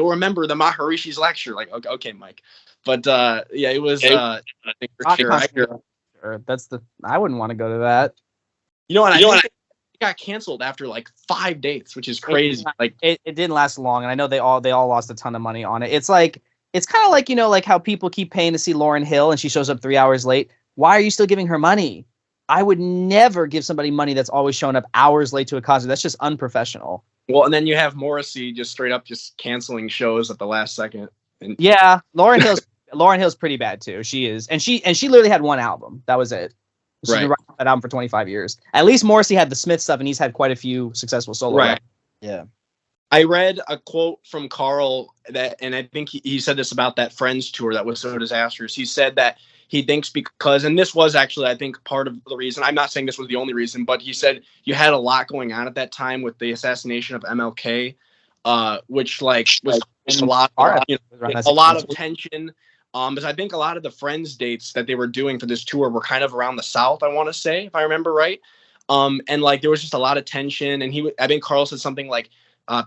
remember the Maharishi's lecture. Like, okay, Mike. But yeah, it was I think for sure. I wouldn't want to go to that. It got canceled after like 5 dates, which is crazy. It didn't last long, and I know they all lost a ton of money on it. It's kind of like like how people keep paying to see Lauryn Hill and she shows up 3 hours late. Why are you still giving her money? I would never give somebody money that's always showing up hours late to a concert. That's just unprofessional. Well, and then you have Morrissey just straight up just canceling shows at the last second. And yeah, Lauryn Hill's pretty bad too. She is, and she literally had one album. That was it. She's been writing that album for 25 years. At least Morrissey had the Smith stuff, and he's had quite a few successful solo. Right. Yeah. I read a quote from Carl and I think he said this about that Friends tour that was so disastrous. He said that he thinks because, and this was actually, I think, part of the reason. I'm not saying this was the only reason, but he said you had a lot going on at that time with the assassination of MLK, which like was a lot of tension. Because I think a lot of the Friends dates that they were doing for this tour were kind of around the South, I want to say, if I remember right. And like there was just a lot of tension. And I think Carl said something like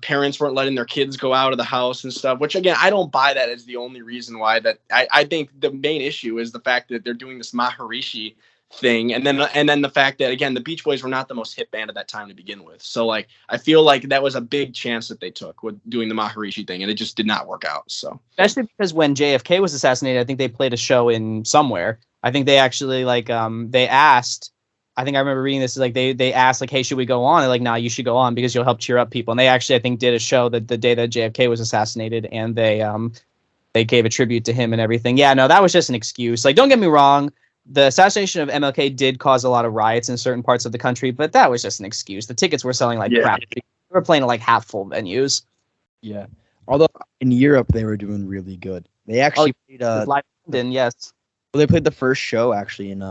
parents weren't letting their kids go out of the house and stuff, which again, I don't buy that as the only reason why. That I think the main issue is the fact that they're doing this Maharishi thing. And then the fact that, again, the Beach Boys were not the most hit band at that time to begin with. So like, I feel like that was a big chance that they took with doing the Maharishi thing, and it just did not work out. So especially because when JFK was assassinated, I think they played a show in somewhere. I think they actually they asked, I think I remember reading this, like they asked like, hey, should we go on? They're like, nah, you should go on because you'll help cheer up people. And they actually, I think, did a show that the day that JFK was assassinated, and they gave a tribute to him and everything. Yeah, no, that was just an excuse. Like, don't get me wrong. The assassination of MLK did cause a lot of riots in certain parts of the country, but that was just an excuse. The tickets were selling like crap. They were playing at like half full venues. Yeah. Although in Europe they were doing really good. They actually played Live in London, yes. well, they played the first show actually in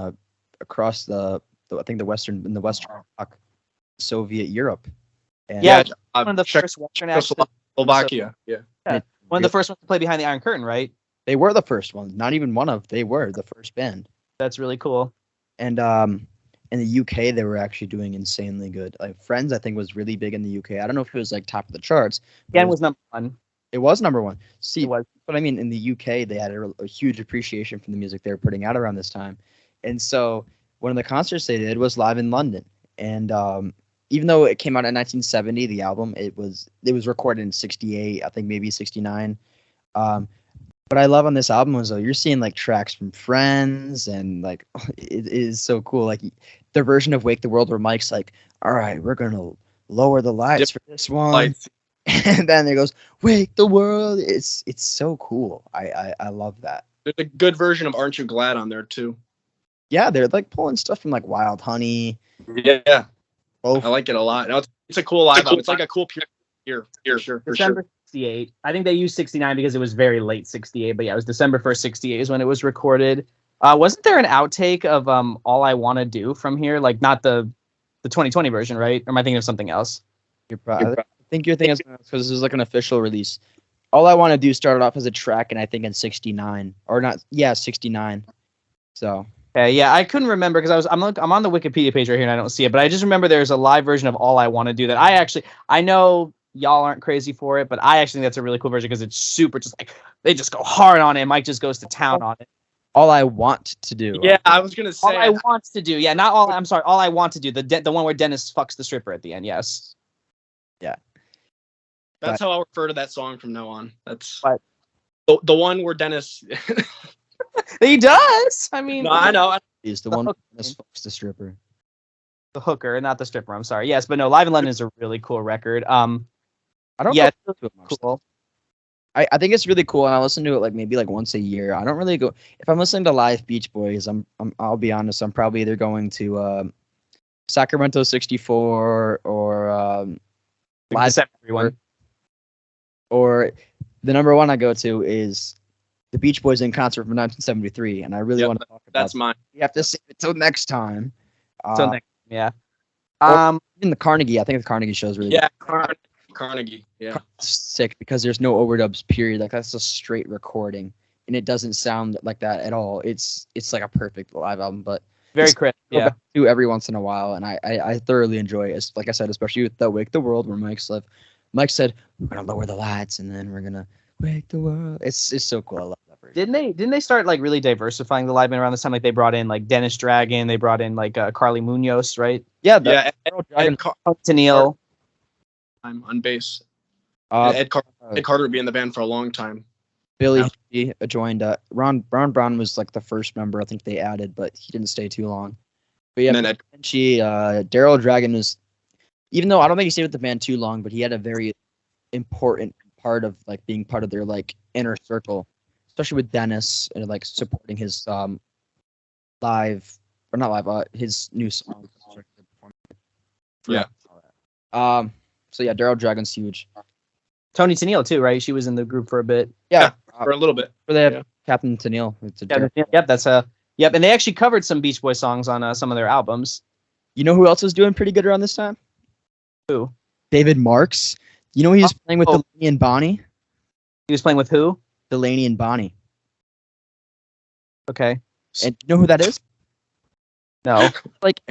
across I think the western bloc, Soviet Europe. And Yeah, one of the first Western acts. Slovakia. Yeah. One of the first ones to play behind the Iron Curtain, right? They were the first ones. Not even one of. They were the first band. That's really cool. And in the UK, they were actually doing insanely good. Like Friends, I think, was really big in the UK. I don't know if it was like top of the charts. Again, was number one. It was number one. See, It was. but I mean, in the UK, they had a huge appreciation for the music they were putting out around this time. And so one of the concerts they did was live in London. And even though it came out in 1970, the album, it was recorded in 68, I think maybe 69. What I love on this album is though you're seeing like tracks from Friends and like it is so cool. Like their version of Wake the World where Mike's like, all right, we're gonna lower the lights for this one. Lights. And then it goes, Wake the World. It's so cool. I love that. There's a good version of Aren't You Glad on there too. Yeah, they're like pulling stuff from like Wild Honey. Yeah. Both. I like it a lot. No, it's a cool live album. It's like a cool year for sure. December 68. I think they used 69 because it was very late 68, but yeah, it was December 1st, 68 is when it was recorded. Wasn't there an outtake of All I Want to Do from here? Like not the 2020 version, right? Or am I thinking of something else? I think you're thinking because this is like an official release. All I Want to Do started off as a track, and I think in 69 or not, 69. So yeah, I couldn't remember because I'm on the Wikipedia page right here and I don't see it, but I just remember there's a live version of All I Want to Do that I know y'all aren't crazy for it, but I actually think that's a really cool version because it's super just like they just go hard on it. Mike just goes to town on it. All I Want to Do. Yeah, I was gonna say All I Want to Do. Yeah, not all. I'm sorry. All I Want to Do. The one where Dennis fucks the stripper at the end. Yes. Yeah. That's how I'll refer to that song from now on. That's What? the one where Dennis. He does. I mean, No, I know. Is the one that fucks the stripper. the hooker, not the stripper. I'm sorry. Yes, but no, Live in London is a really cool record. I don't Yeah, go to it much. cool. I think it's really cool, and I listen to it like maybe like once a year. I don't really go if I'm listening to live Beach Boys. I'll be honest. I'm probably either going to Sacramento '64 or Live everyone. or the number one I go to is the Beach Boys in concert from 1973, and I really want to talk about. That's mine. You have to save it till next time. Yeah. In the Carnegie, I think the Carnegie show is really Yeah, Carnegie. Yeah. sick because there's no overdubs. Period. Like that's a straight recording, and it doesn't sound like that at all. It's like a perfect live album, but Very crisp. Yeah. do every once in a while, and I thoroughly enjoy it. Like I said, especially with the Wake the World, where Mike said we're gonna lower the lights, and then we're gonna wake the world. It's so cool. I love that version. Didn't they start like really diversifying the live band around this time? Like they brought in like Dennis Dragon, they brought in like Carly Munoz, right? Yeah, Ed Tennille. I'm on bass. uh, Ed Carter would be in the band for a long time. Billy G joined. Ron Brown was like the first member I think they added, but he didn't stay too long. But yeah, And then Daryl Dragon was, even though I don't think he stayed with the band too long, but he had a very important part of like being part of their like inner circle, especially with Dennis and like supporting his live or not live his new song. Yeah. So yeah, Daryl Dragon's huge. Tony Tennille too, right? She was in the group for a bit. Yeah, for a little bit. for they have Yeah. Captain Tennille. It's a Yep, that's yep, and they actually covered some Beach Boys songs on some of their albums. You know who else was doing pretty good around this time? Who? David Marks. You know he was playing with Delaney and Bonnie? He was playing with who? Delaney and Bonnie. Okay. And you know who that is? No. Like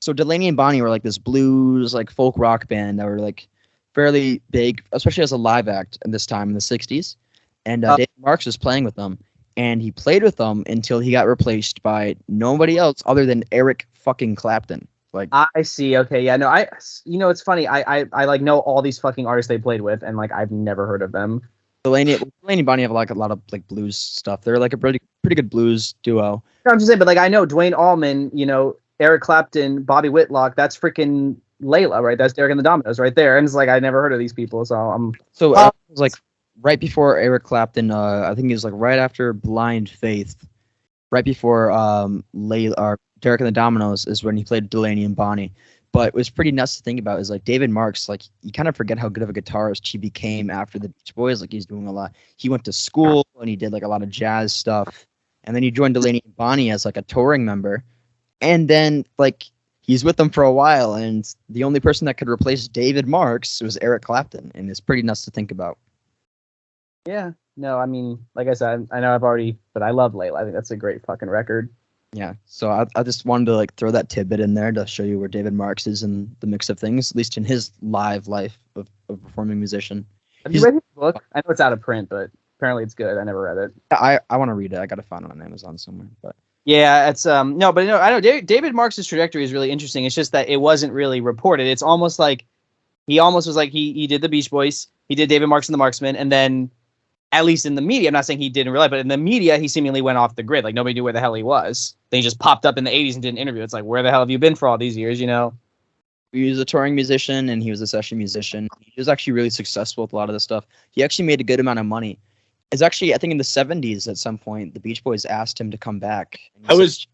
so Delaney and Bonnie were like this blues, like folk rock band that were like fairly big, especially as a live act in this time in the 60s. And David Marks was playing with them, and he played with them until he got replaced by nobody else other than Eric fucking Clapton. Like I see. Okay. Yeah. No. It's funny. I like know all these fucking artists they played with, and like I've never heard of them. Delaney and Bonnie have like a lot of like blues stuff. They're like a pretty good blues duo. No, I'm just saying, but like I know Dwayne Allman, Eric Clapton, Bobby Whitlock. That's freaking Layla, right? That's Derek and the Dominoes right there. And it's like I never heard of these people, so I'm. So it was like right before Eric Clapton. I think it was like right after Blind Faith, right before Layla or Derek and the Dominoes is when he played Delaney and Bonnie. But what's pretty nuts to think about is like David Marks, like you kind of forget how good of a guitarist he became after the Beach Boys. Like he's doing a lot. He went to school and he did like a lot of jazz stuff. And then he joined Delaney and Bonnie as like a touring member. And then like he's with them for a while. And the only person that could replace David Marks was Eric Clapton. And it's pretty nuts to think about. Yeah. No, I mean, like I said, I know but I love Layla. I think that's a great fucking record. Yeah, so I just wanted to like throw that tidbit in there to show you where David Marks is in the mix of things, at least in his live life of a performing musician. Have you read his book? I know it's out of print, but apparently it's good. I never read it. I want to read it. I got to find it on Amazon somewhere. But yeah, it's I know David Marks' trajectory is really interesting. It's just that it wasn't really reported. It's almost like he almost was like he did the Beach Boys, he did David Marks and the Marksmen, and then at least in the media, I'm not saying he didn't realize, but in the media, he seemingly went off the grid. Like nobody knew where the hell he was. Then he just popped up in the 80s and did an interview. It's like, where the hell have you been for all these years, you know? He was a touring musician and he was a session musician. He was actually really successful with a lot of this stuff. He actually made a good amount of money. It's actually, I think in the 70s at some point, the Beach Boys asked him to come back. I was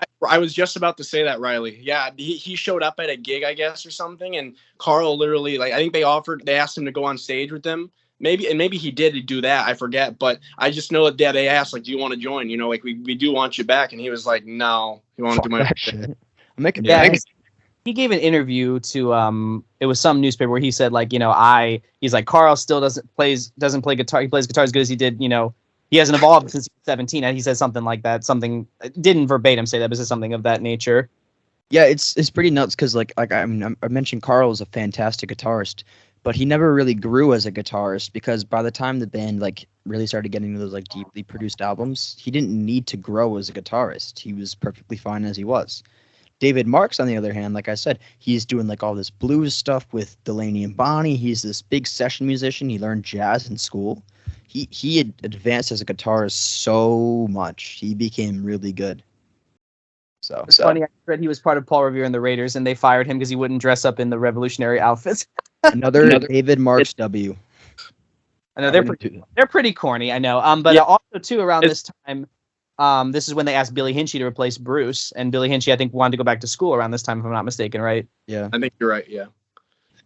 just about to say that, Reilly. Yeah, he showed up at a gig, I guess, or something, and Carl literally, like, I think they asked him to go on stage with them. Maybe he did do that. I forget, but I just know that they asked, like, do you want to join? You know, like we do want you back, and he was like, no, you want to do my shit. I'm making he gave an interview to it was some newspaper where he said like, you know, he's like Carl still doesn't play guitar. He plays guitar as good as he did, you know. He hasn't evolved since he was 17. And he said something like that. Something didn't verbatim say that, but it's something of that nature. Yeah, it's pretty nuts because like I mentioned Carl was a fantastic guitarist, but he never really grew as a guitarist because by the time the band like really started getting those like deeply produced albums, he didn't need to grow as a guitarist. He was perfectly fine as he was. David Marks, on the other hand, like I said, he's doing like all this blues stuff with Delaney and Bonnie. He's this big session musician. He learned jazz in school. He had advanced as a guitarist so much. He became really good. So it's funny. I read he was part of Paul Revere and the Raiders, and they fired him because he wouldn't dress up in the revolutionary outfits. Another David Marks W. I know they're pretty corny. I know. But also too around this time, this is when they asked Billy Hinchy to replace Bruce, and Billy Hinchy I think wanted to go back to school around this time, if I'm not mistaken, right? Yeah, I think you're right. Yeah.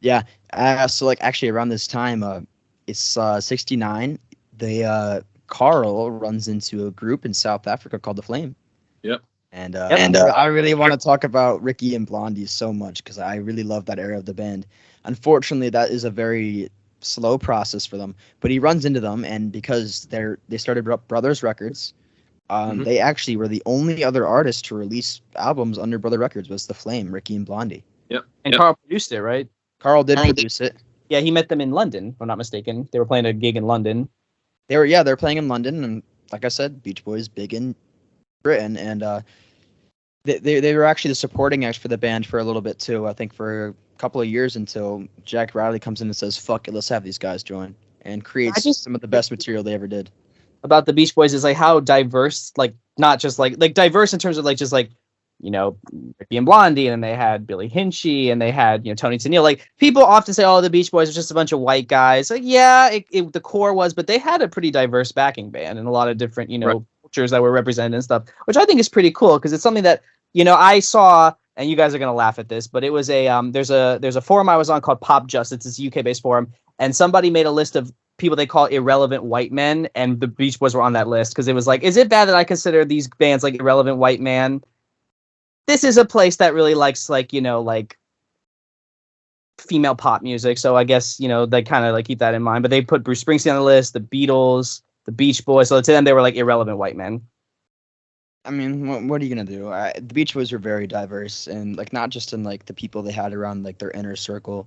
Yeah. So like actually around this time, it's 69. Carl runs into a group in South Africa called the Flame. Yep. And I really want to talk about Ricky and Blondie so much because I really love that era of the band. Unfortunately, that is a very slow process for them. But he runs into them, and because they started Brothers Records, they actually were the only other artists to release albums under Brother Records was the Flame, Ricky and Blondie. Yep. And Carl produced it, right? Carl did produce it. Yeah, he met them in London, if I'm not mistaken. They were playing a gig in London. They're playing in London, and like I said, Beach Boys big in Britain, and they were actually the supporting act for the band for a little bit too. I think for a couple of years until Jack Riley comes in and says, "Fuck it, let's have these guys join," and creates some of the best material they ever did. About the Beach Boys is like how diverse, like not just like diverse in terms of like just like, you know, Ricky and Blondie, and they had Billy Hinchy, and they had, you know, Tony Tennille. Like people often say, "Oh, the Beach Boys are just a bunch of white guys." Like, yeah, the core was, but they had a pretty diverse backing band and a lot of different, you know, cultures that were represented and stuff, which I think is pretty cool because it's something that, you know, I saw, and you guys are gonna laugh at this, but it was a there's a forum I was on called Pop Justice. It's a UK based forum, and somebody made a list of people they call irrelevant white men, and the Beach Boys were on that list because it was like, is it bad that I consider these bands like irrelevant white man? This is a place that really likes, like, you know, like female pop music. So I guess, you know, they kind of like keep that in mind. But they put Bruce Springsteen on the list, the Beatles, the Beach Boys. So to them, they were like irrelevant white men. I mean, what are you gonna do? The Beach Boys were very diverse, and like not just in like the people they had around like their inner circle,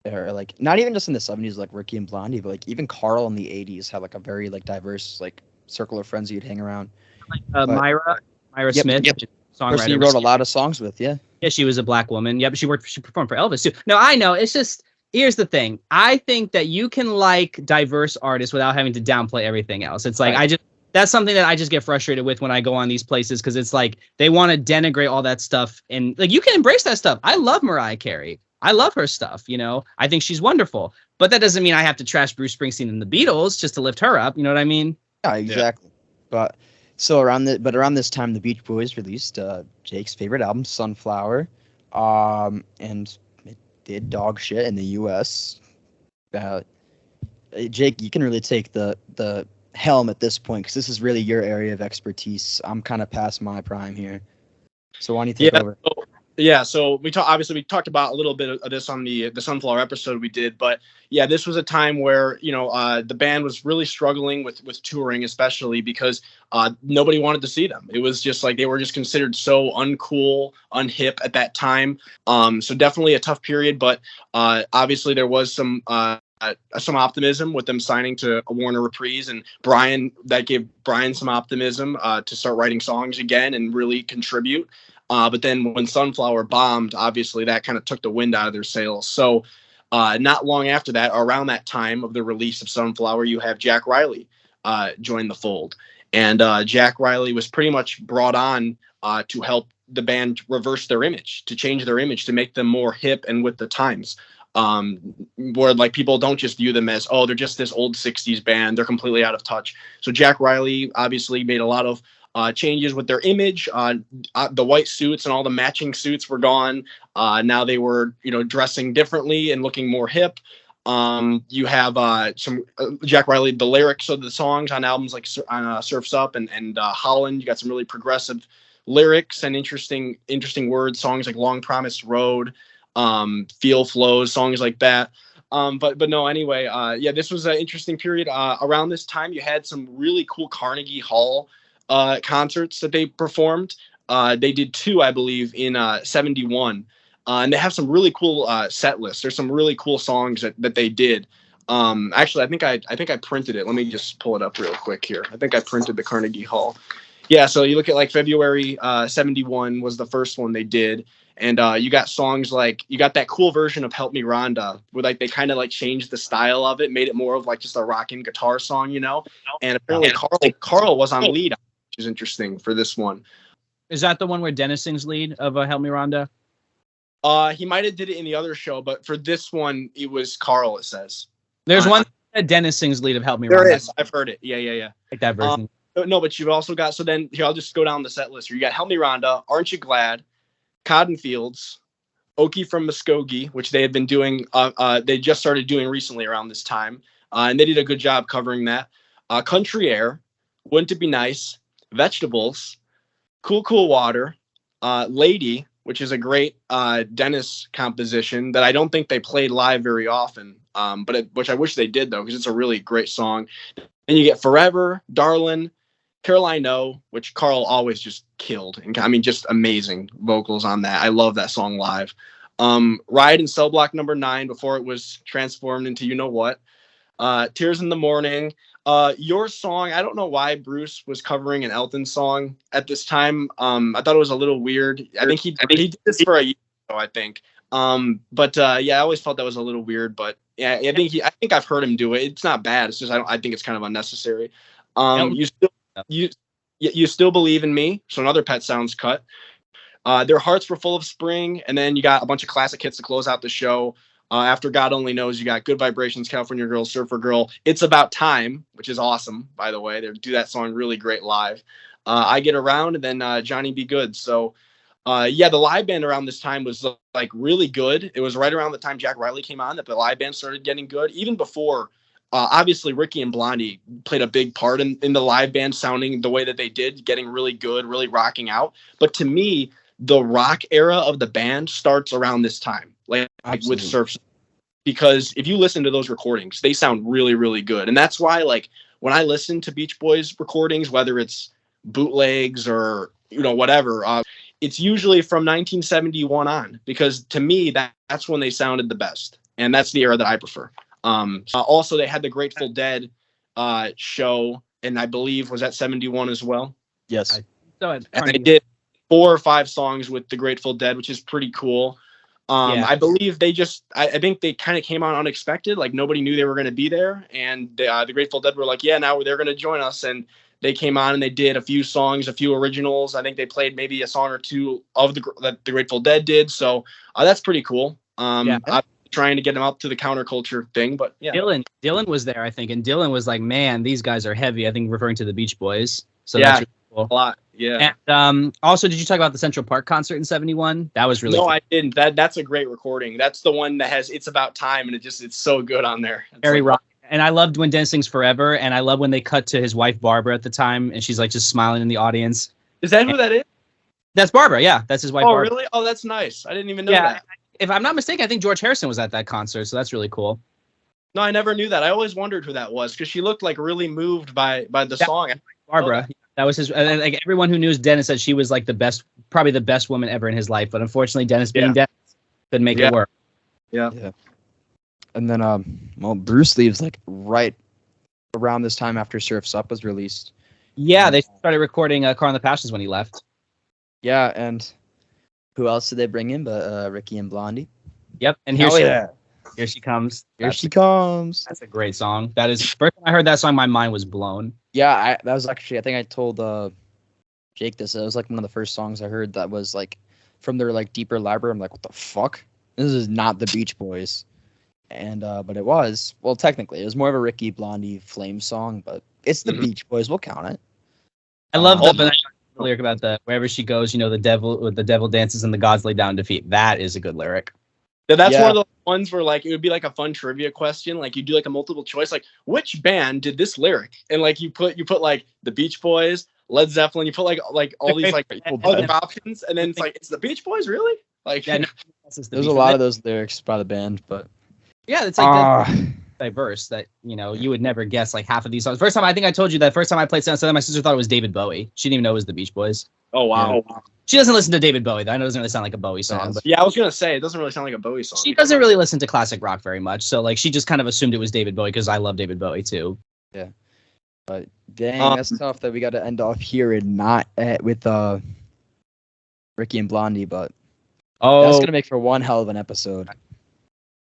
or like not even just in the 70s like Ricky and Blondie, but like even Carl in the 80s had like a very like diverse like circle of friends you'd hang around. Like Myra Smith. Yep. Person he wrote a lot of songs with, yeah, she was a black woman. Yeah, but she performed for Elvis too. No, I know. It's just, here's the thing. I think that you can like diverse artists without having to downplay everything else. It's like that's something that I just get frustrated with when I go on these places because it's like they want to denigrate all that stuff, and like you can embrace that stuff. I love Mariah Carey. I love her stuff. You know, I think she's wonderful, but that doesn't mean I have to trash Bruce Springsteen and the Beatles just to lift her up. You know what I mean? Yeah, exactly. Yeah. So around this time, the Beach Boys released Jake's favorite album, Sunflower, and did dog shit in the U.S. Jake, you can really take the helm at this point because this is really your area of expertise. I'm kind of past my prime here, so why don't you take over? So we talked about a little bit of this on the Sunflower episode we did, but yeah, this was a time where the band was really struggling with touring, especially because nobody wanted to see them. It was just like they were just considered so uncool, unhip at that time. So definitely a tough period, but obviously there was some optimism with them signing to a Warner Reprise, and that gave Brian some optimism to start writing songs again and really contribute. But then when Sunflower bombed, obviously that kind of took the wind out of their sails. So not long after that, around that time of the release of Sunflower, you have Jack Reilly join the fold. And Jack Reilly was pretty much brought on to help the band reverse their image, to change their image, to make them more hip and with the times. Where like people don't just view them as, oh, they're just this old 60s band, they're completely out of touch. So Jack Reilly obviously made a lot of changes with their image. The white suits and all the matching suits were gone. Now they were, dressing differently and looking more hip. You have some Jack Reilly, the lyrics of the songs on albums like Surf's Up and Holland. You got some really progressive lyrics and interesting words. Songs like Long Promised Road, Feel Flows, songs like that. But no, anyway, this was an interesting period. Around this time, you had some really cool Carnegie Hall concerts that they performed. They did 2, I believe, in 71. And they have some really cool set lists. There's some really cool songs that they did. Actually, I think I printed it. Let me just pull it up real quick here. I think I printed the Carnegie Hall. Yeah, so you look at like February 71 was the first one they did. And you got songs like, you got that cool version of Help Me Rhonda, where like they kind of like changed the style of it, made it more of like just a rocking guitar song, And apparently Carl was on lead, which is interesting for this one. Is that the one where Dennis sings lead of Help Me Rhonda? He might have did it in the other show, but for this one, it was Carl, it says. There's one that Dennis sings lead of Help Me Rhonda. There is. I've heard it. Yeah. Like that version. No, but you've also got, so then here, I'll just go down the set list. You got Help Me Rhonda, Aren't You Glad, Cotton Fields, Okie from Muskogee, which they had been doing, they just started doing recently around this time. And they did a good job covering that. Country Air, Wouldn't It Be Nice, Vegetables, Cool Cool Water, Lady, which is a great Dennis composition that I don't think they played live very often, which I wish they did, though, because it's a really great song. Then you get Forever, Darlin', Caroline No, which Carl always just killed. And I mean, just amazing vocals on that. I love that song live. Ride in Cell Block Number 9 before it was transformed into You Know What. Tears in the Morning. Your Song, I don't know why Bruce was covering an Elton song at this time. I thought it was a little weird. I think he did this for a year ago, I think. I always felt that was a little weird, but yeah, I think I've heard him do it. It's not bad. It's just I think it's kind of unnecessary. You Still Believe in Me, so another Pet Sounds cut. Their Hearts Were Full of Spring, and then you got a bunch of classic hits to close out the show. After God Only Knows, you got Good Vibrations, California Girl, Surfer Girl, It's About Time, which is awesome, by the way. They do that song really great live. I Get Around, and then Johnny Be Good. So, the live band around this time was like really good. It was right around the time Jack Reilly came on that the live band started getting good. Even before, obviously, Ricky and Blondie played a big part in the live band sounding the way that they did, getting really good, really rocking out. But to me, the rock era of the band starts around this time, like with Surf's, because if you listen to those recordings, they sound really, really good. And that's why, like, when I listen to Beach Boys recordings, whether it's bootlegs or, whatever, it's usually from 1971 on, because to me, that's when they sounded the best. And that's the era that I prefer. Also, they had the Grateful Dead show, and I believe was that 71 as well. Yes. And they did 4 or 5 songs with the Grateful Dead, which is pretty cool. I believe I think they kind of came on unexpected. Like nobody knew they were going to be there. And the Grateful Dead were like, yeah, now they're going to join us. And they came on and they did a few songs, a few originals. I think they played maybe a song or 2 of that the Grateful Dead did. So that's pretty cool. I'm trying to get them up to the counterculture thing, but yeah. Dylan was there, I think. And Dylan was like, man, these guys are heavy. I think referring to the Beach Boys. So yeah, that's really cool. A lot. Yeah. And also, did you talk about the Central Park concert in '71? That was really No, cool. I didn't. That's a great recording. That's the one that has "It's About Time," and it's so good on there. It's very like, rock. And I loved when Dennis Sings Forever, and I love when they cut to his wife Barbara at the time, and she's like just smiling in the audience. Is that who that is? That's Barbara, yeah, that's his wife. Oh, Barbara. really? Oh, that's nice. I didn't even know Yeah, that. if I'm not mistaken, I think George Harrison was at that concert, so that's really cool. No, I never knew that. I always wondered who that was because she looked like really moved by the song. Barbara, that was his. Like everyone who knew Dennis said she was like the best, probably the best woman ever in his life. But unfortunately, Dennis being Dennis couldn't make it work. Yeah. And then well, Bruce leaves like right around this time after Surf's Up was released. Yeah, they started recording Car on the Passions when he left. Yeah, and who else did they bring in but Ricky and Blondie? Yep, and here she comes. Here she comes. That's a great song. That is, first time I heard that song, my mind was blown. Yeah, that was actually, I think I told Jake this. It was like one of the first songs I heard that was like from their like deeper library. I'm like, what the fuck? This is not the Beach Boys. And but it was, well, technically it was more of a Ricky Blondie Flame song, but it's the Beach Boys. We'll count it. I love the lyric about the wherever she goes, the devil dances and the gods lay down defeat. That is a good lyric. That's one of the ones where like it would be like a fun trivia question. Like you do like a multiple choice, like which band did this lyric? And like you put like the Beach Boys, Led Zeppelin. You put like all these like other options, and then it's like it's the Beach Boys, really? Like there's a lot of those lyrics by the band, but yeah, it's like diverse that you would never guess like half of these songs. First time I think I told you that first time I played Sound, my sister thought it was David Bowie. She didn't even know it was the Beach Boys. Oh wow. Yeah. She doesn't listen to David Bowie, though. I know it doesn't really sound like a Bowie song. But yeah, I was gonna say it doesn't really sound like a Bowie song. She doesn't really listen to classic rock very much, so like she just kind of assumed it was David Bowie because I love David Bowie too. Yeah, but dang, that's tough that we got to end off here and not with Ricky and Blondie, but that's gonna make for one hell of an episode.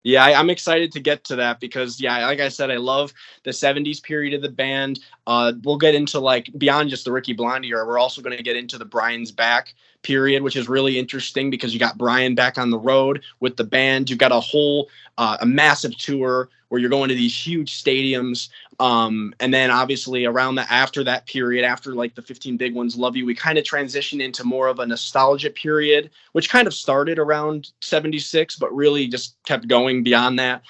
Yeah, I'm excited to get to that because, like I said, I love the 70s period of the band. We'll get into, like, beyond just the Ricky Blondie era, we're also going to get into the Brian's Back period, which is really interesting because you got Brian back on the road with the band. You've got a massive tour where you're going to these huge stadiums. And then obviously after that period, after like the 15 Big Ones, Love You, we kind of transition into more of a nostalgia period, which kind of started around 76, but really just kept going beyond that.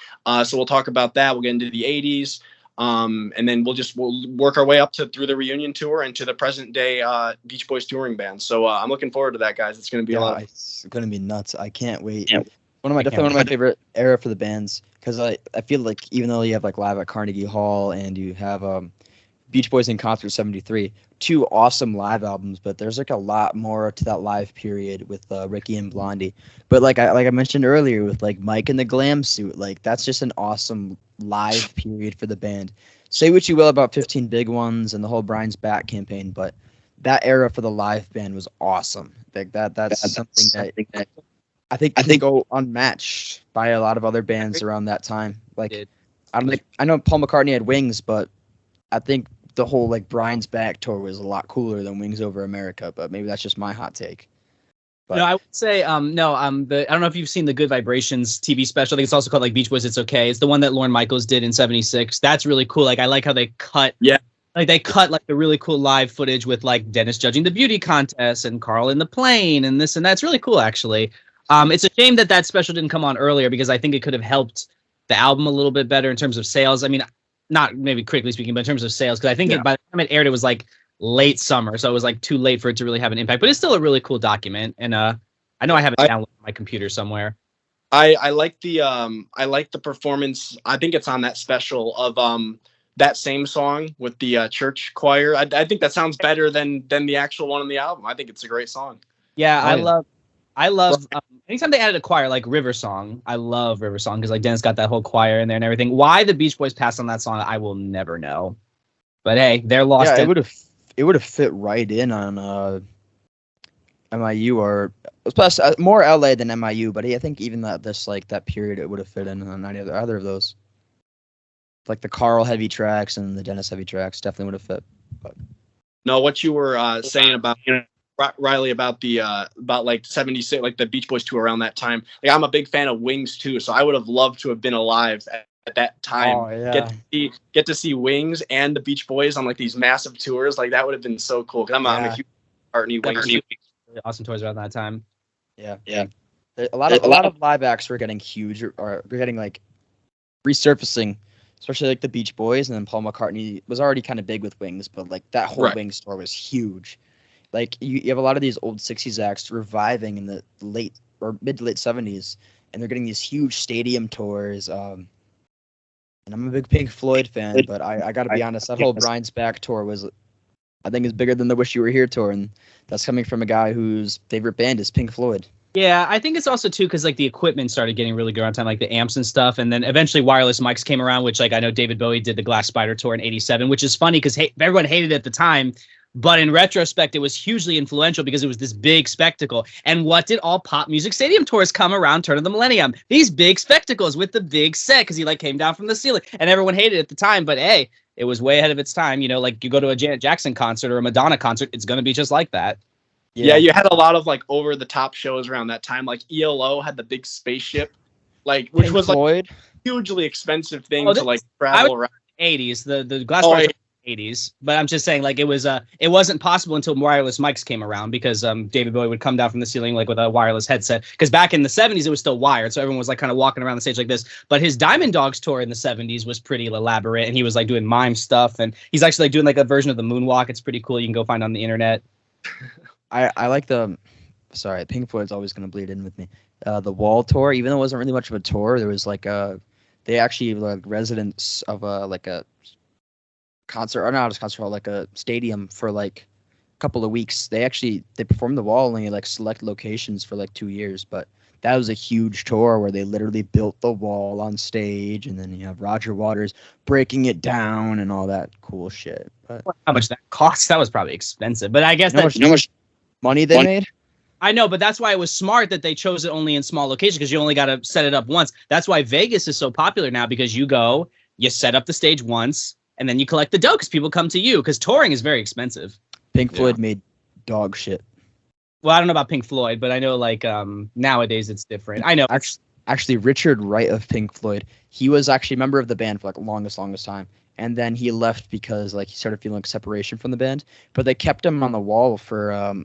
So we'll talk about that. We'll get into the 80s. And then we'll work our way up through the reunion tour and to the present day Beach Boys touring band. So I'm looking forward to that, guys. It's going to be a lot. It's going to be nuts. I can't wait. Yeah. Definitely one of my favorite era for the bands because I feel like even though you have like Live at Carnegie Hall and you have Beach Boys in Concert 73, two awesome live albums, but there's like a lot more to that live period with Ricky and Blondie. But like I mentioned earlier with like Mike in the glam suit, like that's just an awesome live period for the band. Say what you will about 15 Big Ones and the whole Brian's Back campaign, but that era for the live band was awesome. Like that's something that I think go unmatched by a lot of other bands around that time. Like I know Paul McCartney had Wings, but I think the whole like Brian's Back tour was a lot cooler than Wings Over America, but maybe that's just my hot take. But, no, I would say I don't know if you've seen the Good Vibrations TV special. I think it's also called like Beach Boys It's Okay. It's the one that Lorne Michaels did in 76. That's really cool. Like I like how they cut like they cut like the really cool live footage with like Dennis judging the beauty contest and Carl in the plane and this and that's really cool actually. It's a shame that special didn't come on earlier because I think it could have helped the album a little bit better in terms of sales. I mean, not maybe critically speaking, but in terms of sales, because I think by the time it aired, it was like late summer, so it was like too late for it to really have an impact. But it's still a really cool document, and I know I have it downloaded on my computer somewhere. I like the performance. I think it's on that special of that same song with the church choir. I think that sounds better than the actual one on the album. I think it's a great song. Yeah, I love anytime they added a choir like River Song. I love River Song because like Dennis got that whole choir in there and everything. Why the Beach Boys passed on that song, I will never know. But hey, they're lost. Yeah, it would have fit right in on MIU or plus more LA than MIU. But I think even that period it would have fit in on either of those. Like the Carl heavy tracks and the Dennis heavy tracks definitely would have fit. But. No, what you were saying about Reilly about about like 76, like the Beach Boys tour around that time. Like I'm a big fan of Wings too, so I would have loved to have been alive at that time. Oh, yeah. Get to see Wings and the Beach Boys on like these massive tours. Like that would have been so cool. Cause I'm a huge McCartney wings. Really awesome tours around that time. Yeah. A lot of live acts were getting huge, or were getting like resurfacing, especially like the Beach Boys, and then Paul McCartney was already kind of big with Wings, but like that whole Wings tour was huge. Like you have a lot of these old '60s acts reviving in the late or mid to late '70s, and they're getting these huge stadium tours. And I'm a big Pink Floyd fan, but I got to be honest, that whole Brian's Back tour was, I think, is bigger than the Wish You Were Here tour, and that's coming from a guy whose favorite band is Pink Floyd. Yeah, I think it's also too because like the equipment started getting really good around time, like the amps and stuff, and then eventually wireless mics came around, which like I know David Bowie did the Glass Spider tour in '87, which is funny because everyone hated it at the time, but in retrospect, it was hugely influential because it was this big spectacle. And what did all pop music stadium tours come around turn of the millennium? These big spectacles with the big set because he like came down from the ceiling, and everyone hated it at the time, but hey, it was way ahead of its time. You know, like you go to a Janet Jackson concert or a Madonna concert, it's going to be just like that. Yeah, you had a lot of like over the top shows around that time. Like ELO had the big spaceship, like which Pink was Floyd. like a hugely expensive thing to like travel around. 80s, the Glass Spider 80s, but I'm just saying like it wasn't possible until wireless mics came around because David Bowie would come down from the ceiling like with a wireless headset, because back in the 70s it was still wired, so everyone was like kind of walking around the stage like this. But his Diamond Dogs tour in the 70s was pretty elaborate, and he was like doing mime stuff, and he's actually like doing like a version of the moonwalk. It's pretty cool. You can go find on the internet. I like Pink Floyd's always going to bleed in with me. The Wall tour, even though it wasn't really much of a tour, there was like they actually like residents of a concert, or not a concert hall, like a stadium for like a couple of weeks. They performed The Wall in like select locations for like 2 years, but that was a huge tour where they literally built the wall on stage, and then you have Roger Waters breaking it down and all that cool shit. But how much that cost? That was probably expensive, but I guess you know how much money they made? I know, but that's why it was smart that they chose it only in small locations, because you only got to set it up once. That's why Vegas is so popular now, because you go, you set up the stage once, and then you collect the dough because people come to you, because touring is very expensive. Pink Floyd made dog shit. Well, I don't know about Pink Floyd, but I know like nowadays it's different. I know. Actually, Richard Wright of Pink Floyd, he was actually a member of the band for like longest time. And then he left because like he started feeling like separation from the band. But they kept him on the wall for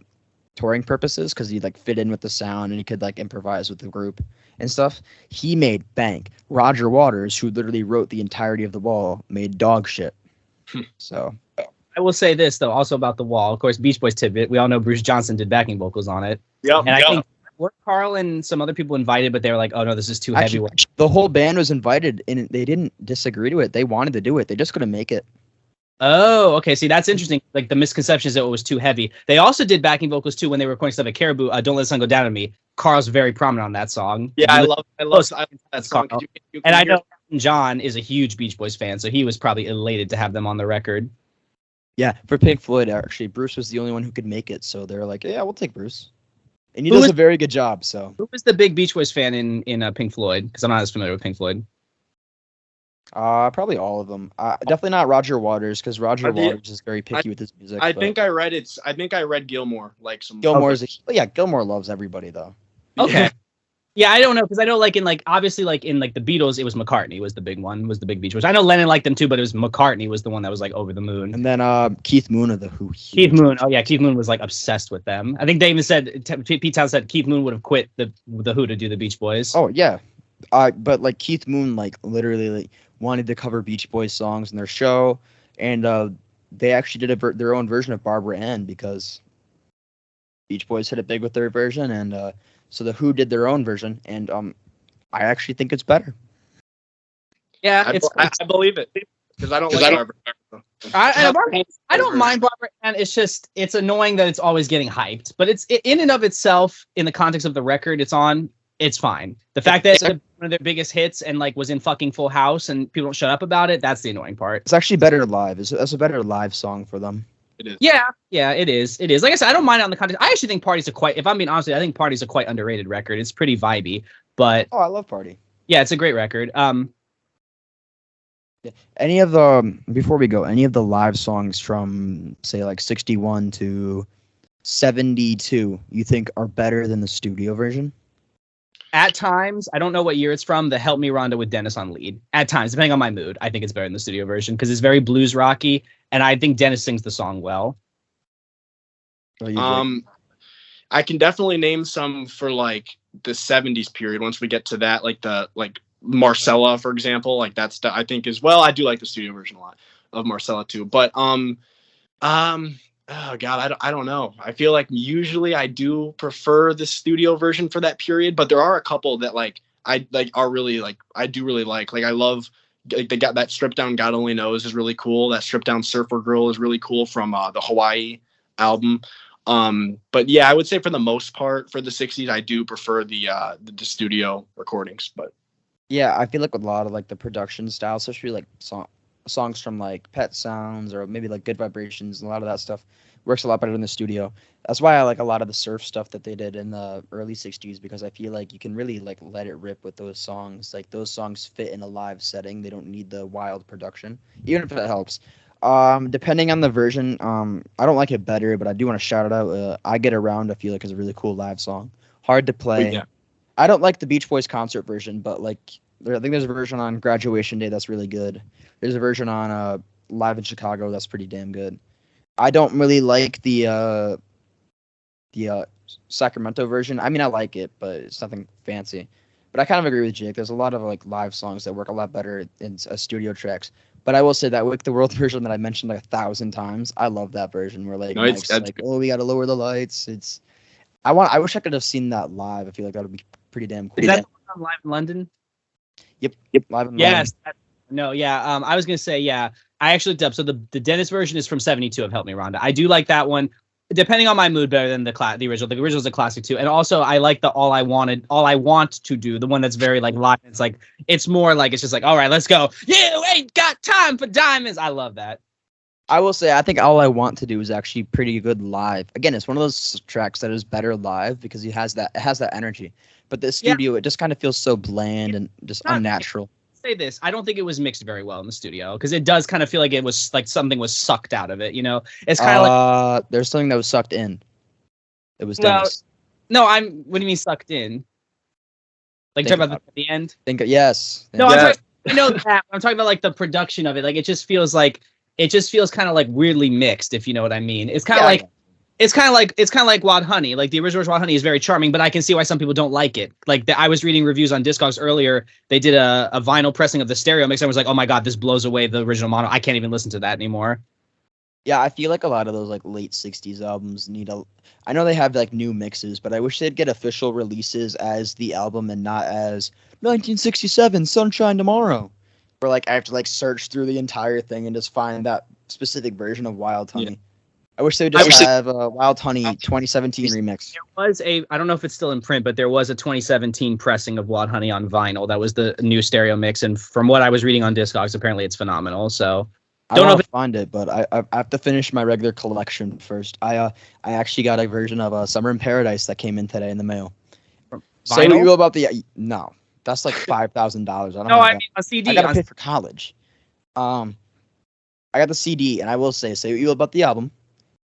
touring purposes because he like fit in with the sound and he could like improvise with the group and stuff. He made bank. Roger Waters, who literally wrote the entirety of The Wall, made dog shit. So I will say this though, also about The Wall. Of course, Beach Boys tidbit. We all know Bruce Johnson did backing vocals on it. Yeah, and I think were Carl and some other people invited, but they were like, "Oh no, this is too heavy." The whole band was invited, and they didn't disagree to it. They wanted to do it. They just couldn't make it. Oh, okay. See, that's interesting. Like the misconception is that it was too heavy. They also did backing vocals too when they were recording stuff at Caribou. Don't Let the Sun Go Down on Me. Carl's very prominent on that song. Yeah, I love that song. And I know John is a huge Beach Boys fan, so he was probably elated to have them on the record. Yeah, for Pink Floyd, actually, Bruce was the only one who could make it, so they're like, "Yeah, we'll take Bruce." And he does a very good job. So, who was the big Beach Boys fan in Pink Floyd? Because I'm not as familiar with Pink Floyd. Probably all of them. Definitely not Roger Waters, because Roger Waters is very picky with his music. I think I read Gilmore, like some. Gilmore loves everybody though. Okay. Yeah, I don't know, because I know like in like obviously like in like the Beatles, it was McCartney was the big one, was the big Beach Boys. I know Lennon liked them too, but it was McCartney was the one that was like over the moon. And then Keith Moon of the Who. Keith Moon, oh yeah, Keith Moon was like obsessed with them. I think they even said Pete Towns said Keith Moon would have quit the Who to do the Beach Boys. Oh yeah, but like Keith Moon like literally like wanted to cover Beach Boys songs in their show, and they actually did their own version of Barbara Ann because Beach Boys hit it big with their version, and so the Who did their own version, and I actually think it's better. Yeah, I believe it because I don't like Barbara. I don't mind Barbara Ann. It's just it's annoying that it's always getting hyped, but it's in and of itself, in the context of the record it's on, it's fine. The fact that it's one of their biggest hits and like was in fucking Full House and people don't shut up about it, that's the annoying part. It's actually better live. That's a better live song for them. It is. Yeah, it is. It is. Like I said, I don't mind it on the context. I actually think Party's if I'm being honest with you, I think Party's a quite underrated record. It's pretty vibey, but I love Party. Yeah, it's a great record. Any of the live songs from say like 61 to 72 you think are better than the studio version? At times, I don't know what year it's from, the Help Me Rhonda with Dennis on lead. At times, depending on my mood, I think it's better than the studio version because it's very blues rocky, and I think Dennis sings the song well. I can definitely name some for like the 70s period once we get to that, like Marcella, for example. Like that's I think as well. I do like the studio version a lot of Marcella too. But oh god, I don't know. I feel like usually I do prefer the studio version for that period, but there are a couple that like I like are really like I do really like. Like I love like they got that Stripped Down God Only Knows is really cool. That Stripped Down Surfer Girl is really cool from the Hawaii album. But yeah, I would say for the most part for the 60s, I do prefer the studio recordings. But Yeah, I feel like with a lot of like the production style, especially like songs from like Pet Sounds or maybe like Good Vibrations, and a lot of that stuff works a lot better in the studio. That's why I like a lot of the surf stuff that they did in the early 60s, because I feel like you can really like let it rip with those songs. Like those songs fit in a live setting. They don't need the wild production, even if it helps. Depending on the version, I don't like it better, but I do want to shout it out. I Get Around, I feel like is a really cool live song. Hard to play. yeah. I don't like the Beach Boys concert version, but like I think there's a version on Graduation Day that's really good. There's a version on Live in Chicago that's pretty damn good. I don't really like the Sacramento version. I mean, I like it, but it's nothing fancy. But I kind of agree with Jake. There's a lot of like live songs that work a lot better in studio tracks. But I will say that Wake the World version that I mentioned like 1,000 times, I love that version where like Mike's like, oh, we got to lower the lights. I wish I could have seen that live. I feel like that would be pretty damn cool. Is that on Live in London? Yep. Live in London. Yes. No, yeah. I was gonna say, yeah. I actually looked up. So the Dennis version is from '72 of Help Me Rhonda. I do like that one, depending on my mood, better than the original. The original is a classic too, and also I like the All I Want to Do, the one that's very like live. It's like it's more like it's just like, all right, let's go. You ain't got time for diamonds. I love that. I will say I think All I Want to Do is actually pretty good live. Again, it's one of those tracks that is better live because it has that energy. But the studio, it just kind of feels so bland and just unnatural. Say this, I don't think it was mixed very well in the studio because it does kind of feel like it was like something was sucked out of it. You know, it's kind of like there's something that was sucked in. It was Dennis. No, what do you mean sucked in? Like talking about the end? Yes. No, yeah. I know that. I'm talking about like the production of it. Like it just feels kind of like weirdly mixed, if you know what I mean. It's kind of like. It's kind of like Wild Honey. Like the original Wild Honey is very charming, but I can see why some people don't like it. Like I was reading reviews on Discogs earlier. They did a vinyl pressing of the stereo mix. I was like, oh my god, this blows away the original mono. I can't even listen to that anymore. Yeah, I feel like a lot of those like late 60s albums I know they have like new mixes, but I wish they'd get official releases as the album and not as 1967 Sunshine Tomorrow. Where like I have to like search through the entire thing and just find that specific version of Wild Honey. Yeah. I wish they would just have a Wild Honey 2017 remix. There was I don't know if it's still in print, but there was a 2017 pressing of Wild Honey on vinyl. That was the new stereo mix. And from what I was reading on Discogs, apparently it's phenomenal. So don't know if find it, but I have to finish my regular collection first. I actually got a version of Summer in Paradise that came in today in the mail. Say what you will about no, that's like $5,000. I don't know. I mean a CD. I gotta pay for college. I got the CD, and I will say what you will about the album.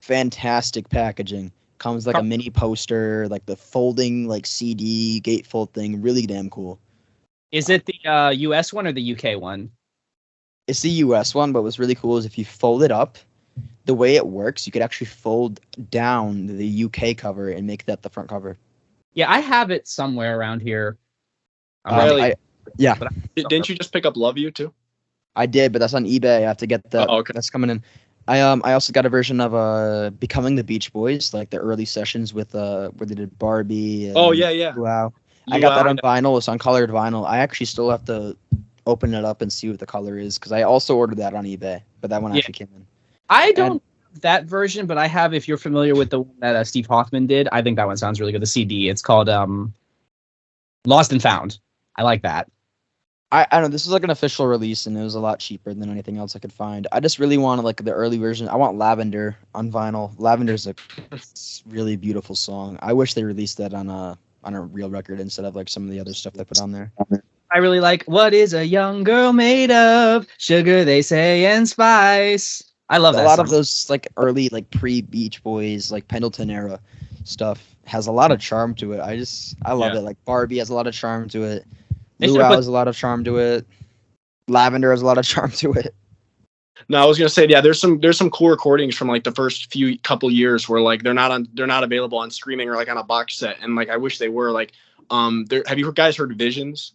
Fantastic packaging. Comes like a mini poster, like the folding like CD gatefold thing. Really damn cool. Is it the US one or the UK one? It's the US one, but what's really cool is if you fold it up, the way it works, you could actually fold down the UK cover and make that the front cover. Yeah, I have it somewhere around here. Really? Yeah. Didn't you just pick up Love You too? I did, but that's on eBay. I have to get that. Okay. That's coming in. I also got a version of Becoming the Beach Boys, like the early sessions with where they did Barbie. And Wow. I got that on vinyl. It's on colored vinyl. I actually still have to open it up and see what the color is because I also ordered that on eBay, but that one actually came in. I don't have that version, but I have. If you're familiar with the one that Steve Hoffman did, I think that one sounds really good. The CD. It's called Lost and Found. I like that. I don't know. This is like an official release, and it was a lot cheaper than anything else I could find. I just really wanted like the early version. I want Lavender on vinyl. Lavender's a really beautiful song. I wish they released that on a real record instead of like some of the other stuff they put on there. I really like What Is a Young Girl Made Of? Sugar, they say, and spice. I love that. A lot of those like early like pre-Beach Boys, like Pendleton era stuff has a lot of charm to it. I love it. Like Barbie has a lot of charm to it. Luau has a lot of charm to it. Lavender has a lot of charm to it. No, I was gonna say, yeah, there's some cool recordings from like the first few couple years where like they're not available on streaming or like on a box set, and like I wish they were. Like, have you guys heard Visions?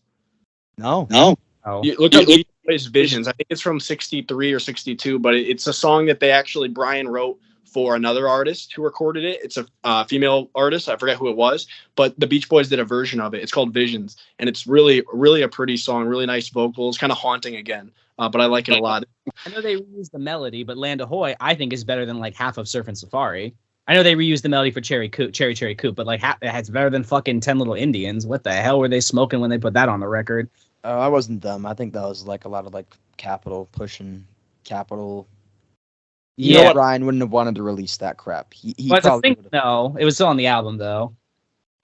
No. Oh, You look up Beach Boys Visions. I think it's from '63 or '62, but it's a song that they actually Brian wrote for another artist who recorded it. It's a female artist. I forget who it was, but the Beach Boys did a version of it. It's called Visions, and it's really a pretty song. Really nice vocals, kind of haunting again. But I like it a lot. I know they reused the melody, but Land Ahoy I think is better than like half of Surf and Safari. I know they reused the melody for Cherry Coop, but like it's better than fucking 10 Little Indians. What the hell were they smoking when they put that on the record? Oh, I wasn't them. I think that was like a lot of like Capital pushing Capital. You know what? Ryan wouldn't have wanted to release that crap. He probably would have. No, it was still on the album though.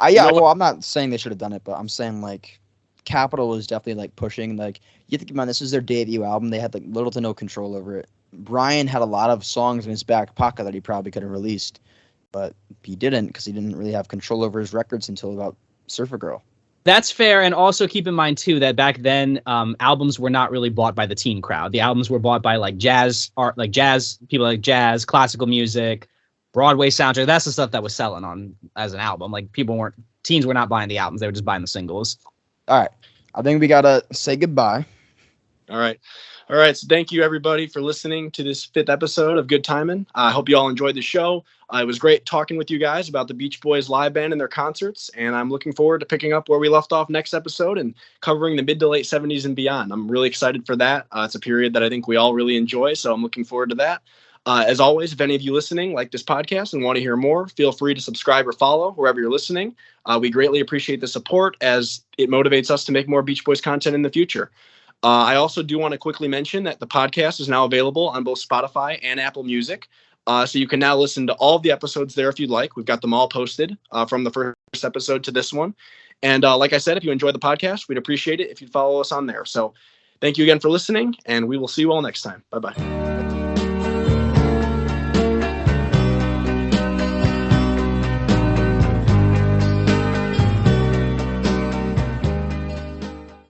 Well, I'm not saying they should have done it, but I'm saying like Capital was definitely like pushing. Like you think about this is their debut album. They had like little to no control over it. Brian had a lot of songs in his back pocket that he probably could have released, but he didn't because he didn't really have control over his records until about Surfer Girl. That's fair, and also keep in mind too that back then albums were not really bought by the teen crowd. The albums were bought by like jazz art, like jazz people, like jazz, classical music, Broadway soundtrack. That's the stuff that was selling on as an album. Like teens were not buying the albums; they were just buying the singles. All right, I think we gotta say goodbye. All right. So thank you everybody for listening to this 5th episode of Good Timin. I hope you all enjoyed the show. It was great talking with you guys about the Beach Boys live band and their concerts, and I'm looking forward to picking up where we left off next episode and covering the mid to late 70s and beyond. I'm really excited for that. It's a period that I think we all really enjoy, so I'm looking forward to that. As always, if any of you listening like this podcast and want to hear more, feel free to subscribe or follow wherever you're listening. We greatly appreciate the support as it motivates us to make more Beach Boys content in the future. I also do want to quickly mention that the podcast is now available on both Spotify and Apple Music. So you can now listen to all of the episodes there if you'd like. We've got them all posted from the first episode to this one. And like I said, if you enjoy the podcast, we'd appreciate it if you'd follow us on there. So thank you again for listening, and we will see you all next time. Bye-bye.